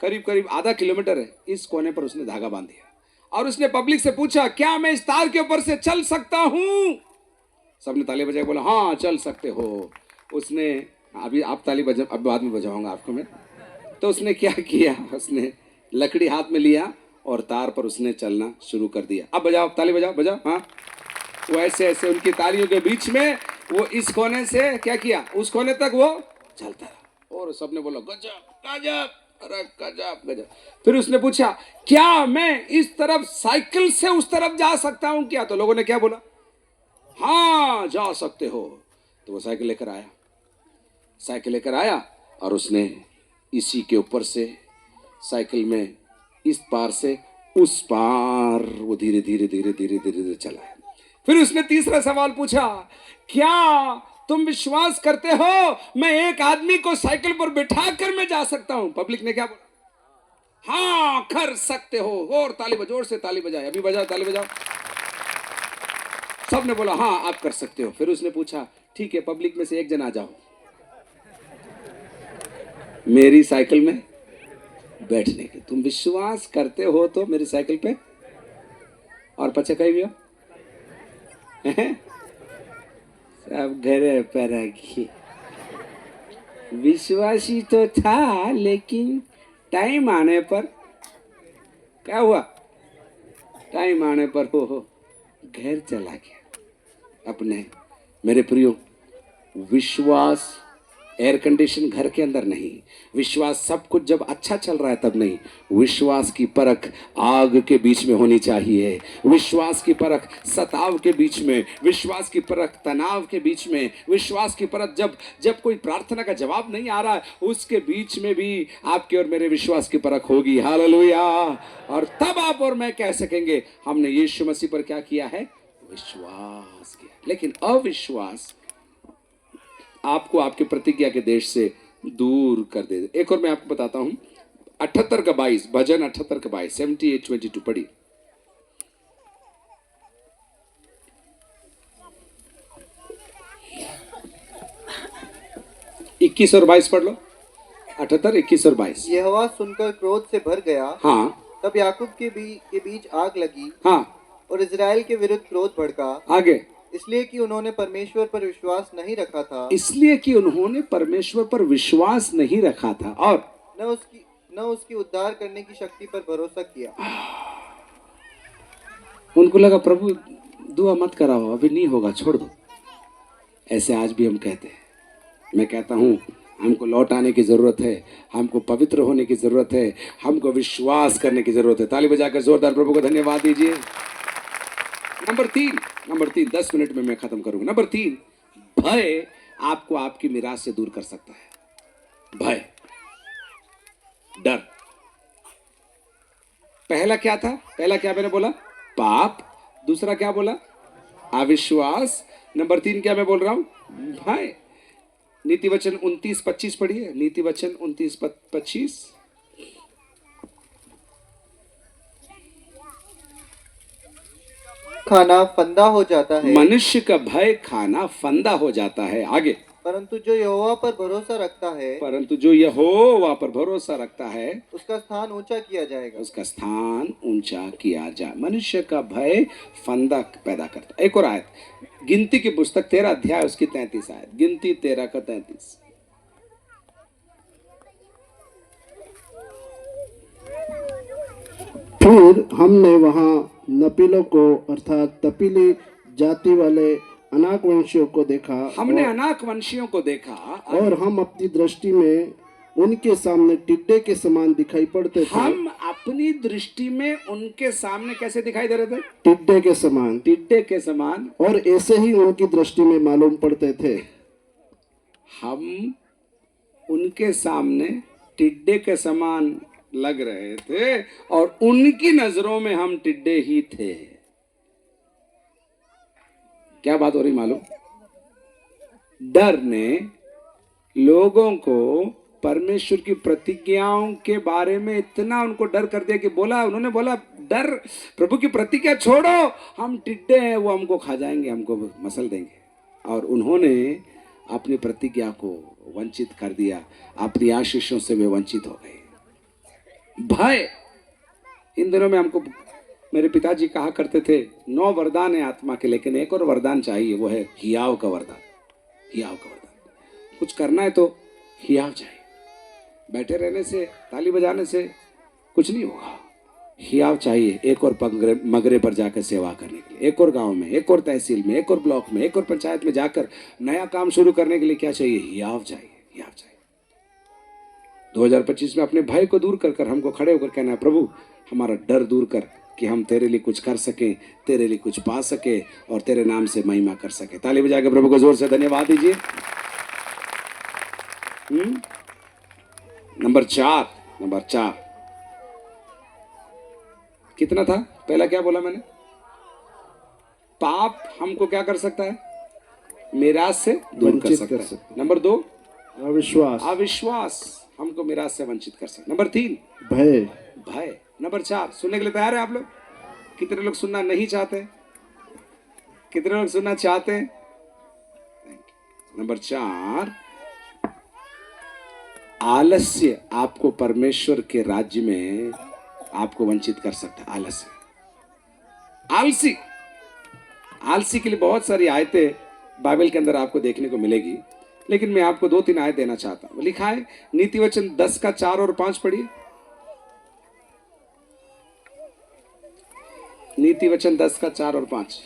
करीब करीब आधा किलोमीटर है, इस कोने पर उसने धागा बांध दिया और उसने पब्लिक से पूछा, क्या मैं इस तार के ऊपर से चल सकता हूं? सबने ताली बजाकर बोला हाँ चल सकते हो। उसने, अभी आप ताली बजा, अब बाद में बजाऊंगा आपको मैं। तो उसने क्या किया, उसने लकड़ी हाथ में लिया और तार पर उसने चलना शुरू कर दिया। अब बजाओ, ताली बजाओ, बजाओ। हाँ, वो ऐसे ऐसे उनकी तालियों के बीच में वो इस कोने से क्या किया, उस कोने तक वो चलता रहा। और सबने बोला गजब गजब, अरे गजब गजब। फिर उसने पूछा क्या मैं इस तरफ साइकिल से उस तरफ जा सकता हूं क्या? तो लोगों ने क्या बोला, हाँ जा सकते हो। तो वो साइकिल लेकर आया, साइकिल लेकर आया और उसने इसी के ऊपर से साइकिल में इस पार से उस पार वो धीरे धीरे धीरे धीरे धीरे धीरे चला है। फिर उसने तीसरा सवाल पूछा, क्या तुम विश्वास करते हो मैं एक आदमी को साइकिल पर बिठा कर मैं जा सकता हूं? पब्लिक ने क्या बोला, हाँ कर सकते हो। और ताली बजाओ, जोर से ताली बजाओ, अभी बजाओ ताली बजाओ। सबने बोला हाँ आप कर सकते हो। फिर उसने पूछा ठीक है पब्लिक में से एक जन आ जाओ मेरी साइकिल में बैठने के, तुम विश्वास करते हो तो मेरी साइकिल पे। और पचे कहीं भी हो सब घरे पर रखी। विश्वासी तो था लेकिन टाइम आने पर क्या हुआ, टाइम आने पर हो घर चला गया अपने। मेरे प्रियो, विश्वास एयर कंडीशन घर के अंदर नहीं, विश्वास सब कुछ जब अच्छा चल रहा है तब नहीं। विश्वास की परख आग के बीच में होनी चाहिए, विश्वास की परख सताव के बीच में, विश्वास की परख तनाव के बीच में, विश्वास की परख जब जब कोई प्रार्थना का जवाब नहीं आ रहा है उसके बीच में भी आपके और मेरे विश्वास की परख होगी। हालेलुया। और तब आप और मैं कह सकेंगे हमने यीशु मसीह पर क्या किया है, विश्वास किया। लेकिन अविश्वास आपको आपके प्रतिज्ञा के देश से दूर कर दे। एक और मैं आपको बताता हूं, 78 का 22, भजन 78 का 22, 78:22 पढ़िए। इक्कीस और 22 पढ़ लो, 78, 21 और 22। यहोवा सुनकर क्रोध से भर गया। हाँ तब याकूब के बीच आग लगी हाँ, और इजराइल के विरुद्ध क्रोध भड़का, आगे। इसलिए कि उन्होंने परमेश्वर पर विश्वास नहीं रखा था, इसलिए कि उन्होंने परमेश्वर पर विश्वास नहीं रखा था और न उसकी उद्धार करने की शक्ति पर भरोसा किया। उनको लगा प्रभु दुआ मत कराओ, अभी नहीं होगा, छोड़ दो। ऐसे आज भी हम कहते हैं। मैं कहता हूं हमको लौट आने की जरूरत है, हमको पवित्र होने की जरूरत है, हमको विश्वास करने की जरूरत है। ताली बजाकर जोरदार प्रभु को धन्यवाद दीजिए। नंबर तीन 10 मिनट में मैं खत्म करूंगा। नंबर 3, भय आपको आपकी मिराज से दूर कर सकता है। भय, डर। पहला क्या था, पहला क्या मैंने बोला, पाप। दूसरा क्या बोला, अविश्वास। नंबर 3 क्या मैं बोल रहा हूं, भय। नीति वचन 29:25 पढ़िए, नीति वचन 29:25। खाना फंदा हो जाता है, मनुष्य का भय खाना फंदा हो जाता है। आगे, परंतु जो यहोवा पर भरोसा रखता है, परंतु जो यहोवा पर भरोसा रखता है उसका स्थान ऊंचा किया जाएगा। उसका स्थान ऊंचा किया जाए। मनुष्य का भय फंदा पैदा करता है। एक और आयत, गिनती की पुस्तक 13 अध्याय उसकी 33 आयत, गिनती 13 का 33। फिर हमने वहां नपीलों को अर्थात तपीली जाति वाले अनाक वंशियों को देखा। हमने अनाक वंशियों को देखा और हम अपनी दृष्टि में उनके सामने टिड्डे के समान दिखाई पड़ते थे। हम अपनी दृष्टि में उनके सामने कैसे दिखाई दे रहे थे, टिड्डे के समान, टिड्डे के समान। और ऐसे ही उनकी दृष्टि में मालूम पड़ते थे। हम उनके सामने टिड्डे के समान लग रहे थे और उनकी नजरों में हम टिड्डे ही थे। क्या बात हो रही मालूम, डर ने लोगों को परमेश्वर की प्रतिज्ञाओं के बारे में इतना उनको डर कर दिया कि उन्होंने बोला डर, प्रभु की प्रतिज्ञा छोड़ो, हम टिड्डे हैं, वो हमको खा जाएंगे, हमको मसल देंगे। और उन्होंने अपनी प्रतिज्ञा को वंचित कर दिया, अपनी आशीषों से वे वंचित हो गए। भय, इन दिनों में हमको मेरे पिताजी कहा करते थे 9 वरदान है आत्मा के, लेकिन एक और वरदान चाहिए, वो है हियाव का वरदान। हियाव का वरदान, कुछ करना है तो हियाव चाहिए। बैठे रहने से, ताली बजाने से कुछ नहीं होगा। हियाव चाहिए एक और मगरे पर जाकर सेवा करने के लिए, एक और गांव में, एक और तहसील में, एक और ब्लॉक में, एक और पंचायत में जाकर नया काम शुरू करने के लिए क्या चाहिए? हियाव चाहिए, हियाव चाहिए। 2025 में अपने भय को दूर कर कर हमको खड़े होकर कहना है, प्रभु हमारा डर दूर कर कि हम तेरे लिए कुछ कर सकें, तेरे लिए कुछ पा सके और तेरे नाम से महिमा कर सके। ताली बजा के प्रभु को जोर से धन्यवाद दीजिए। नंबर 4 कितना था? पहला क्या बोला मैंने? पाप हमको क्या कर सकता है? मिराज से दूर कर सकता है। नंबर 2 अविश्वास हमको मिराज से वंचित कर सकता है। नंबर 3 भय। नंबर 4 सुनने के लिए तैयार है आप लोग? कितने लोग सुनना नहीं चाहते? कितने लोग सुनना चाहते हैं? नंबर 4 आलस्य आपको परमेश्वर के राज्य में आपको वंचित कर सकता है। आलसी के लिए बहुत सारी आयतें बाइबल के अंदर आपको देखने को मिलेगी, लेकिन मैं आपको 2-3 आयत देना चाहता हूं। लिखा है नीति वचन 10 का 4 और 5 पढ़िए। नीति वचन 10 का 4 और 5।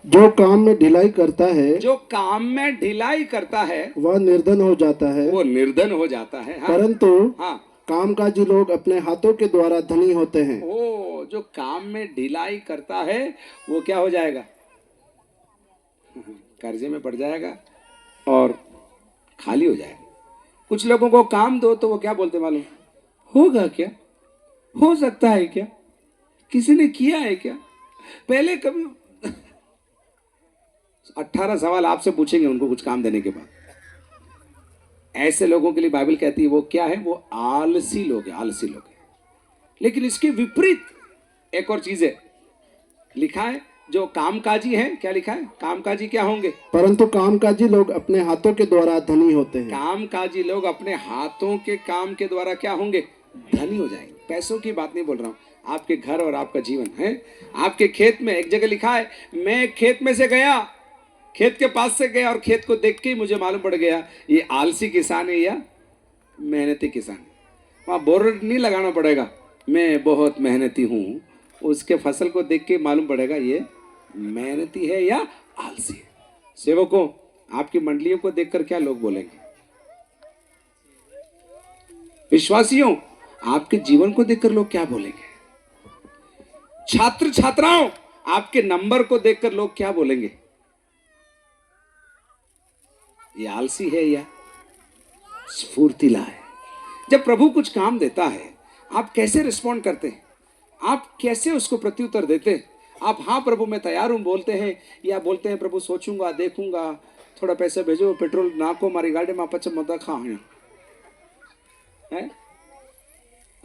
जो काम में ढिलाई करता है वह निर्धन हो जाता है। हाँ। परंतु हाँ, कामकाजी लोग अपने हाथों के द्वारा धनी होते हैं। जो काम में ढिलाई करता है वो क्या हो जाएगा? कर्जे में पड़ जाएगा और खाली हो जाएगा। कुछ लोगों को काम दो तो वो क्या बोलते मालूम? होगा क्या? हो सकता है क्या? किसी ने किया है क्या? पहले कभी 18 सवाल आपसे पूछेंगे उनको कुछ काम देने के बाद। ऐसे लोगों के लिए बाइबल कहती है वो क्या है? वो आलसी लोग हैं। लेकिन इसके विपरीत एक और चीज है, लिखा है जो कामकाजी है। क्या लिखा है? कामकाजी क्या होंगे? परंतु कामकाजी लोग अपने हाथों के द्वारा धनी होते हैं। कामकाजी लोग अपने हाथों के काम के द्वारा क्या होंगे? धनी हो जाएंगे। पैसों की बात नहीं बोल रहा हूं, आपके घर और आपका जीवन है। आपके खेत में एक जगह लिखा है, मैं खेत में से गया, खेत के पास से गया और खेत को देख के ही मुझे मालूम पड़ गया ये आलसी किसान है या मेहनती किसान है। वहाँ बोर्ड नहीं लगाना पड़ेगा, मैं बहुत मेहनती हूँ। उसके फसल को देख के मालूम पड़ेगा ये मेहनती है या आलसी है। सेवकों, आपकी मंडलियों को देखकर क्या लोग बोलेंगे? विश्वासियों, आपके जीवन को देखकर लोग क्या बोलेंगे? छात्र छात्राओं, आपके नंबर को देखकर लोग क्या बोलेंगे? ये आलसी है या स्फूर्तिला है? जब प्रभु कुछ काम देता है आप कैसे रिस्पॉन्ड करते हैं? आप कैसे उसको प्रत्युत्तर देते हैं? आप हाँ प्रभु मैं तैयार हूं बोलते हैं या बोलते हैं प्रभु सोचूंगा, देखूंगा, थोड़ा पैसा भेजो, पेट्रोल नाको मारी गाड़ी में आप मत खा है?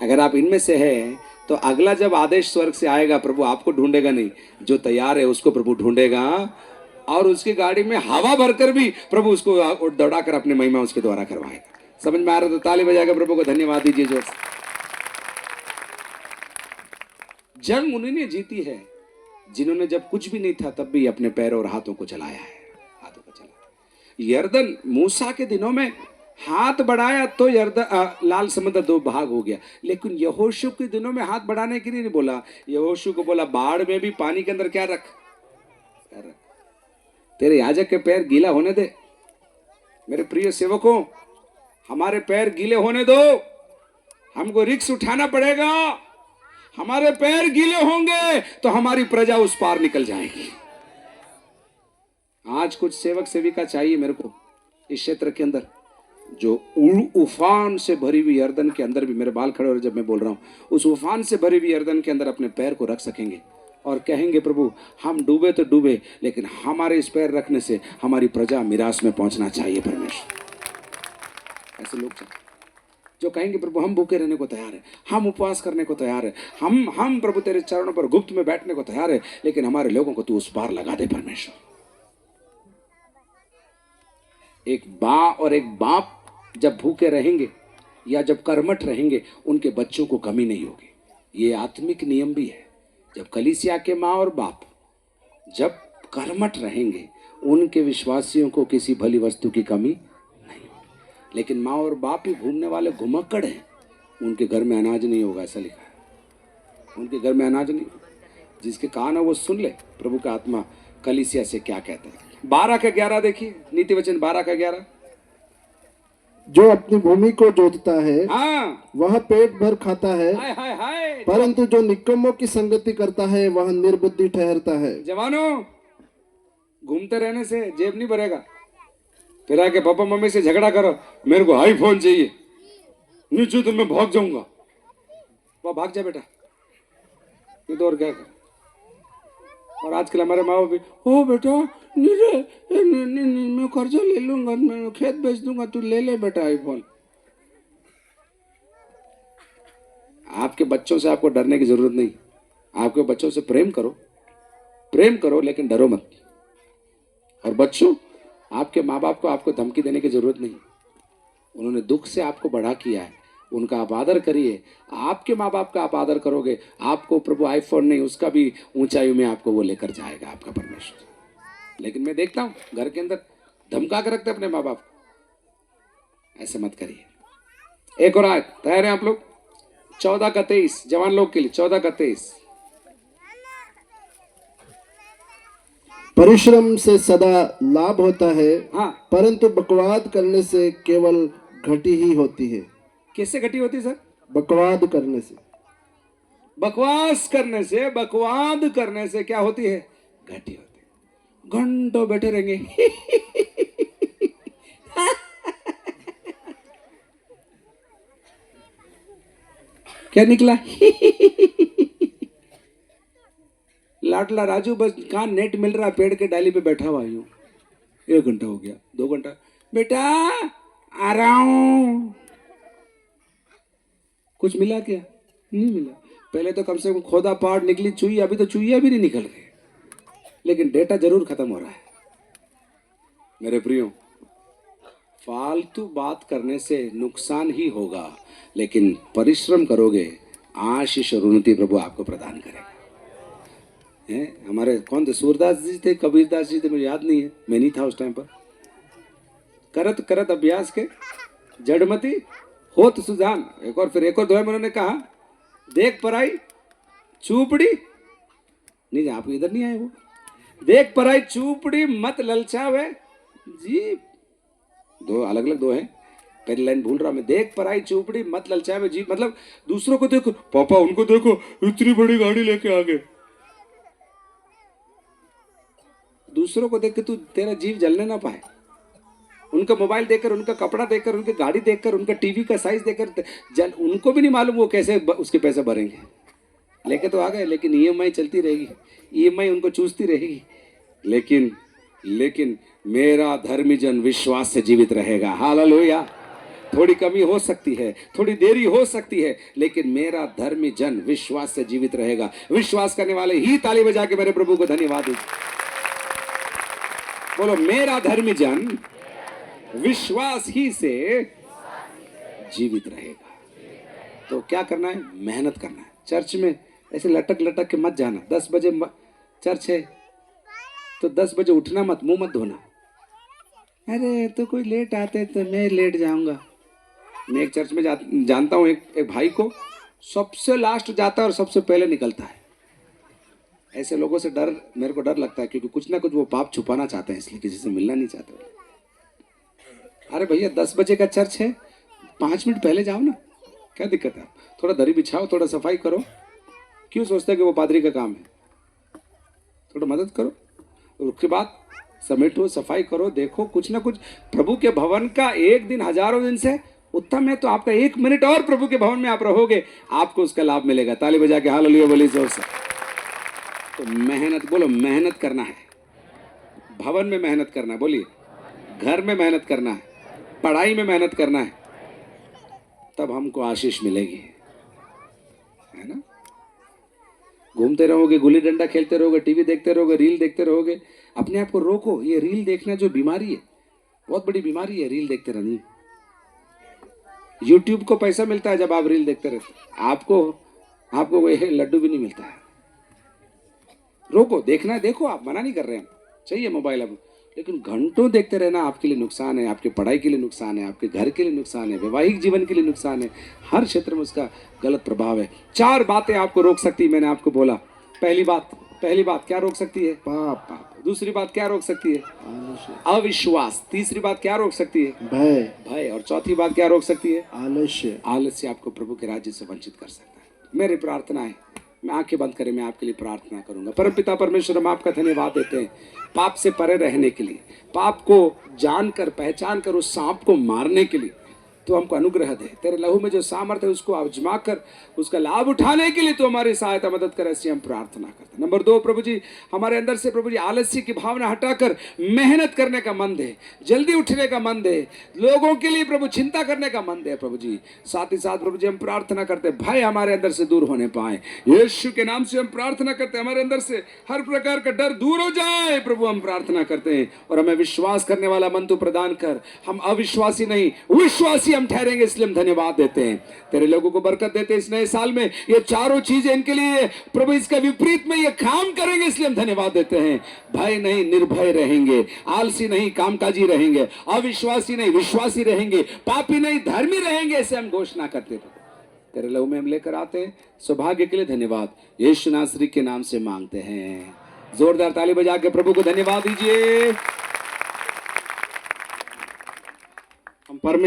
अगर आप इनमें से हैं तो अगला जब आदेश स्वर्ग से आएगा प्रभु आपको ढूंढेगा नहीं, जो तैयार है उसको प्रभु ढूंढेगा और उसकी गाड़ी में हवा भरकर भी प्रभु उसको दौड़ाकर अपनी महिमा उसके द्वारा करवाएगा। समझ में आ रहा? तो ताली बजाकर प्रभु को धन्यवाद दीजिए जोर से। जंग उन्हीं ने जीती है जिन्होंने जब कुछ भी नहीं था तब भी अपने पैरों और हाथों को चलाया है। यरदन मूसा के दिनों में हाथ बढ़ाया तो यरदन लाल समुद्र 2 भाग हो गया, लेकिन यहोशू के दिनों में हाथ बढ़ाने के लिए नहीं बोला। यहोशू को बोला बाढ़ में भी पानी के अंदर क्या रख, तेरे याजक के पैर गीला होने दे। मेरे प्रिय सेवकों, हमारे पैर गीले होने दो, हमको रिस्क उठाना पड़ेगा। हमारे पैर गीले होंगे तो हमारी प्रजा उस पार निकल जाएगी। आज कुछ सेवक सेविका चाहिए मेरे को इस क्षेत्र के अंदर, जो उफान से भरी हुई यरदन के अंदर भी, मेरे बाल खड़े हो रहे जब मैं बोल रहा हूं, उस उफान से भरी हुई यरदन के अंदर अपने पैर को रख सकेंगे और कहेंगे प्रभु हम डूबे तो डूबे, लेकिन हमारे इस पैर रखने से हमारी प्रजा मिरास में पहुंचना चाहिए। परमेश्वर ऐसे लोग चाहिए जो कहेंगे प्रभु हम भूखे रहने को तैयार है, हम उपवास करने को तैयार है, हम प्रभु तेरे चरणों पर गुप्त में बैठने को तैयार है, लेकिन हमारे लोगों को तू उस पार लगा दे। परमेश्वर, एक माँ और एक बाप जब भूखे रहेंगे या जब कर्मठ रहेंगे उनके बच्चों को कमी नहीं होगी। ये आत्मिक नियम भी है। जब कलीसिया के माँ और बाप जब कर्मठ रहेंगे उनके विश्वासियों को किसी भली वस्तु की कमी नहीं होगी। लेकिन माँ और बाप ही घूमने वाले घुमक्कड़ हैं, उनके घर में अनाज नहीं होगा, ऐसा लिखा है। उनके घर में अनाज नहीं। जिसके कान है वो सुन ले प्रभु का आत्मा कलीसिया से क्या कहता है। 12 का 11 देखिए, नीति वचन 12 का 11। जो अपनी भूमि को जोतता है हाँ, वह पेट भर खाता है, हाय हाय हाय। परंतु जो निकम्मों की संगति करता है वह निर्बुद्धि ठहरता है। जवानों, घूमते रहने से जेब नहीं भरेगा। फिर आके पापा मम्मी से झगड़ा करो, मेरे को आईफोन चाहिए, नीचे तो मैं भाग जाऊंगा। वह भाग जा बेटा, ये तो और क्या कर। और आजकल हमारे माँ बाप भी, ओ बेटा मैं कर्जा ले लूंगा, मैं खेत बेच दूंगा, तू ले ले बेटा आईफोन। आपके बच्चों से आपको डरने की जरूरत नहीं। आपके बच्चों से प्रेम करो लेकिन डरो मत। और बच्चों, आपके माँ बाप को आपको धमकी देने की जरूरत नहीं। उन्होंने दुख से आपको बड़ा किया है, उनका आप आदर करिए। आपके माँ बाप का आप आदर करोगे, आपको प्रभु आईफोन नहीं, उसका भी ऊंचाइयों में आपको वो लेकर जाएगा आपका परमेश्वर। लेकिन मैं देखता हूँ घर के अंदर धमका कर रखते अपने माँ बाप को। ऐसे मत करिए। एक और आयत, तैयार हैं आप लोग? 14 का 23 जवान लोग के लिए। 14 का 23। परिश्रम से सदा लाभ होता है, हाँ, परंतु बकवाद करने से केवल घटी ही होती है। किससे घटी होती है सर? बकवाद करने से, बकवास करने से, बकवाद करने से क्या होती है? घटी होती है। घंटों बैठे रहेंगे क्या निकला? लाडला राजू बस कहाँ नेट मिल रहा, पेड़ के डाली पे बैठा हुआ यूं। 1 घंटा हो गया, 2 घंटा, बेटा आ रहा हूं। कुछ मिला क्या? नहीं मिला। पहले तो कम से कम खोदा पहाड़ निकली चुई, अभी तो चुईया भी नहीं निकल रही, लेकिन डेटा जरूर खत्म हो रहा है। मेरे प्रियो, फालतू बात करने से नुकसान ही होगा, लेकिन परिश्रम करोगे आशीष और उन्नति प्रभु आपको प्रदान करेगा। हमारे कौन थे? सूरदास जी थे, कबीरदास जी थे, मुझे याद नहीं है, मैं नहीं था उस टाइम पर। करत करत अभ्यास के जड़मती होत सुजान। एक और दोहे में उन्होंने कहा, देख पराई चूपड़ी नहीं, आप इधर नहीं आए वो। देख पराई चूपड़ी मत ललचावे जी। 2 अलग अलग 2 हैं, पहली लाइन भूल रहा मैं। देख पराई चूपड़ी मत ललचावे जी, मतलब दूसरों को देखो, पापा उनको देखो इतनी बड़ी गाड़ी लेके आ गए। दूसरों को देख के तू तेरा जीव जलने ना पाए। उनका मोबाइल देखकर, उनका कपड़ा देखकर, उनकी गाड़ी देखकर, उनका टीवी का साइज देखकर उनको भी नहीं मालूम वो कैसे उसके पैसे भरेंगे। लेके तो आ गए, लेकिन ईएमआई चलती रहेगी, ईएमआई उनको चूसती रहेगी। लेकिन मेरा धर्मी जन विश्वास से जीवित रहेगा। हालेलुया। थोड़ी कमी हो सकती है, थोड़ी देरी हो सकती है, लेकिन मेरा धर्मी जन विश्वास से जीवित रहेगा। विश्वास करने वाले ही ताली बजा के मेरे प्रभु को धन्यवाद दीजिए। बोलो, मेरा धर्मी जन विश्वास ही से जीवित रहेगा। तो क्या करना है? मेहनत करना है। चर्च में ऐसे लटक लटक के मत जाना। 10 बजे चर्च है तो 10 बजे उठना मत, मुंह मत धोना। अरे तो कोई लेट आते तो मैं लेट जाऊंगा। मैं एक चर्च में जानता हूँ एक भाई को, सबसे लास्ट जाता है और सबसे पहले निकलता है। ऐसे लोगों से मेरे को डर लगता है, क्योंकि कुछ ना कुछ वो पाप छुपाना चाहते हैं, इसलिए किसी से मिलना नहीं चाहते। अरे भैया 10 बजे का चर्च है, 5 मिनट पहले जाओ ना, क्या दिक्कत है? थोड़ा दरी बिछाओ, थोड़ा सफाई करो। क्यों सोचते हैं कि वो पादरी का काम है? थोड़ा मदद करो, उसके बाद समेटो, सफाई करो। देखो कुछ ना कुछ प्रभु के भवन का 1 दिन हजारों दिन से उत्तम है। तो आपका 1 मिनट और प्रभु के भवन में आप रहोगे, आपको उसका लाभ मिलेगा। ताली बजा के हालेलुया बोलिए जोर से। तो मेहनत, बोलो मेहनत करना है। भवन में मेहनत करना है, बोलिए। घर में मेहनत करना है, पढ़ाई में मेहनत करना है, तब हमको आशीष मिलेगी, है ना? घूमते रहोगे, गुल्ली डंडा खेलते रहोगे, टीवी देखते रहोगे, रील देखते रहोगे, अपने आप को रोको। ये रील देखना जो बीमारी है, बहुत बड़ी बीमारी है रील देखते रहनी। यूट्यूब को पैसा मिलता है जब आप रील देखते रहते, आपको वो लड्डू भी नहीं मिलता है। रोको, देखना है देखो, आप मना नहीं कर रहे हैं, चाहिए मोबाइल। अब लेकिन घंटों देखते रहना आपके लिए नुकसान है, आपकी पढ़ाई के लिए नुकसान है, आपके घर के लिए नुकसान है, वैवाहिक जीवन के लिए नुकसान है, हर क्षेत्र में उसका गलत प्रभाव है। 4 बातें आपको रोक सकती है, मैंने आपको बोला। पहली बात क्या रोक सकती है? पाप, दूसरी बात क्या रोक सकती है? अविश्वास। तीसरी बात क्या रोक सकती है? भय। और चौथी बात क्या रोक सकती है? आलस्य आपको प्रभु के राज्य से वंचित कर सकता है। मेरी प्रार्थना है, मैं आंखें बंद करें, मैं आपके लिए प्रार्थना करूंगा। परमपिता परमेश्वर, हम आपका धन्यवाद देते हैं पाप से परे रहने के लिए, पाप को जानकर पहचान कर उस सांप को मारने के लिए तो हमको अनुग्रह दे। तेरे लहू में जो सामर्थ्य है उसको आजमा कर उसका लाभ उठाने के लिए तो हमारी सहायता मदद कर, ऐसी हम प्रार्थना करते हैं। नंबर 2, प्रभु जी हमारे अंदर से प्रभु जी आलस्य की भावना हटाकर मेहनत करने का मन दे, जल्दी उठने का मन दे, लोगों के लिए प्रभु चिंता करने का मन दे प्रभु जी। साथ ही साथ प्रभु जी हम प्रार्थना करते हैं भय हमारे अंदर से दूर होने पाए, यीशु के नाम से हम प्रार्थना करते हैं हमारे अंदर से हर प्रकार का डर दूर हो जाए प्रभु, हम प्रार्थना करते हैं। और हमें विश्वास करने वाला मन तू प्रदान कर, हम अविश्वासी नहीं विश्वासी हम ठहरेंगे, इसलिए हम धन्यवाद देते हैं। तेरे लोगों को बरकत देते हैं इस नए साल में, ये चारों चीजें इनके लिए प्रभु इसका विपरीत में ये काम करेंगे, इसलिए हम धन्यवाद देते हैं। भय नहीं निर्भय रहेंगे, आलसी नहीं कामकाजी रहेंगे, अविश्वासी नहीं विश्वासी रहेंगे, पापी नहीं धर्मी रहेंगे, ऐसे हम घोषणा करते हैं। तेरे लहू में हम लेकर आते हैं, सौभाग्य के लिए धन्यवाद यीशु नासरी के नाम से मांगते हैं। जोरदार ताली बजा के प्रभु को धन्यवाद दीजिए। हम परमेश्वर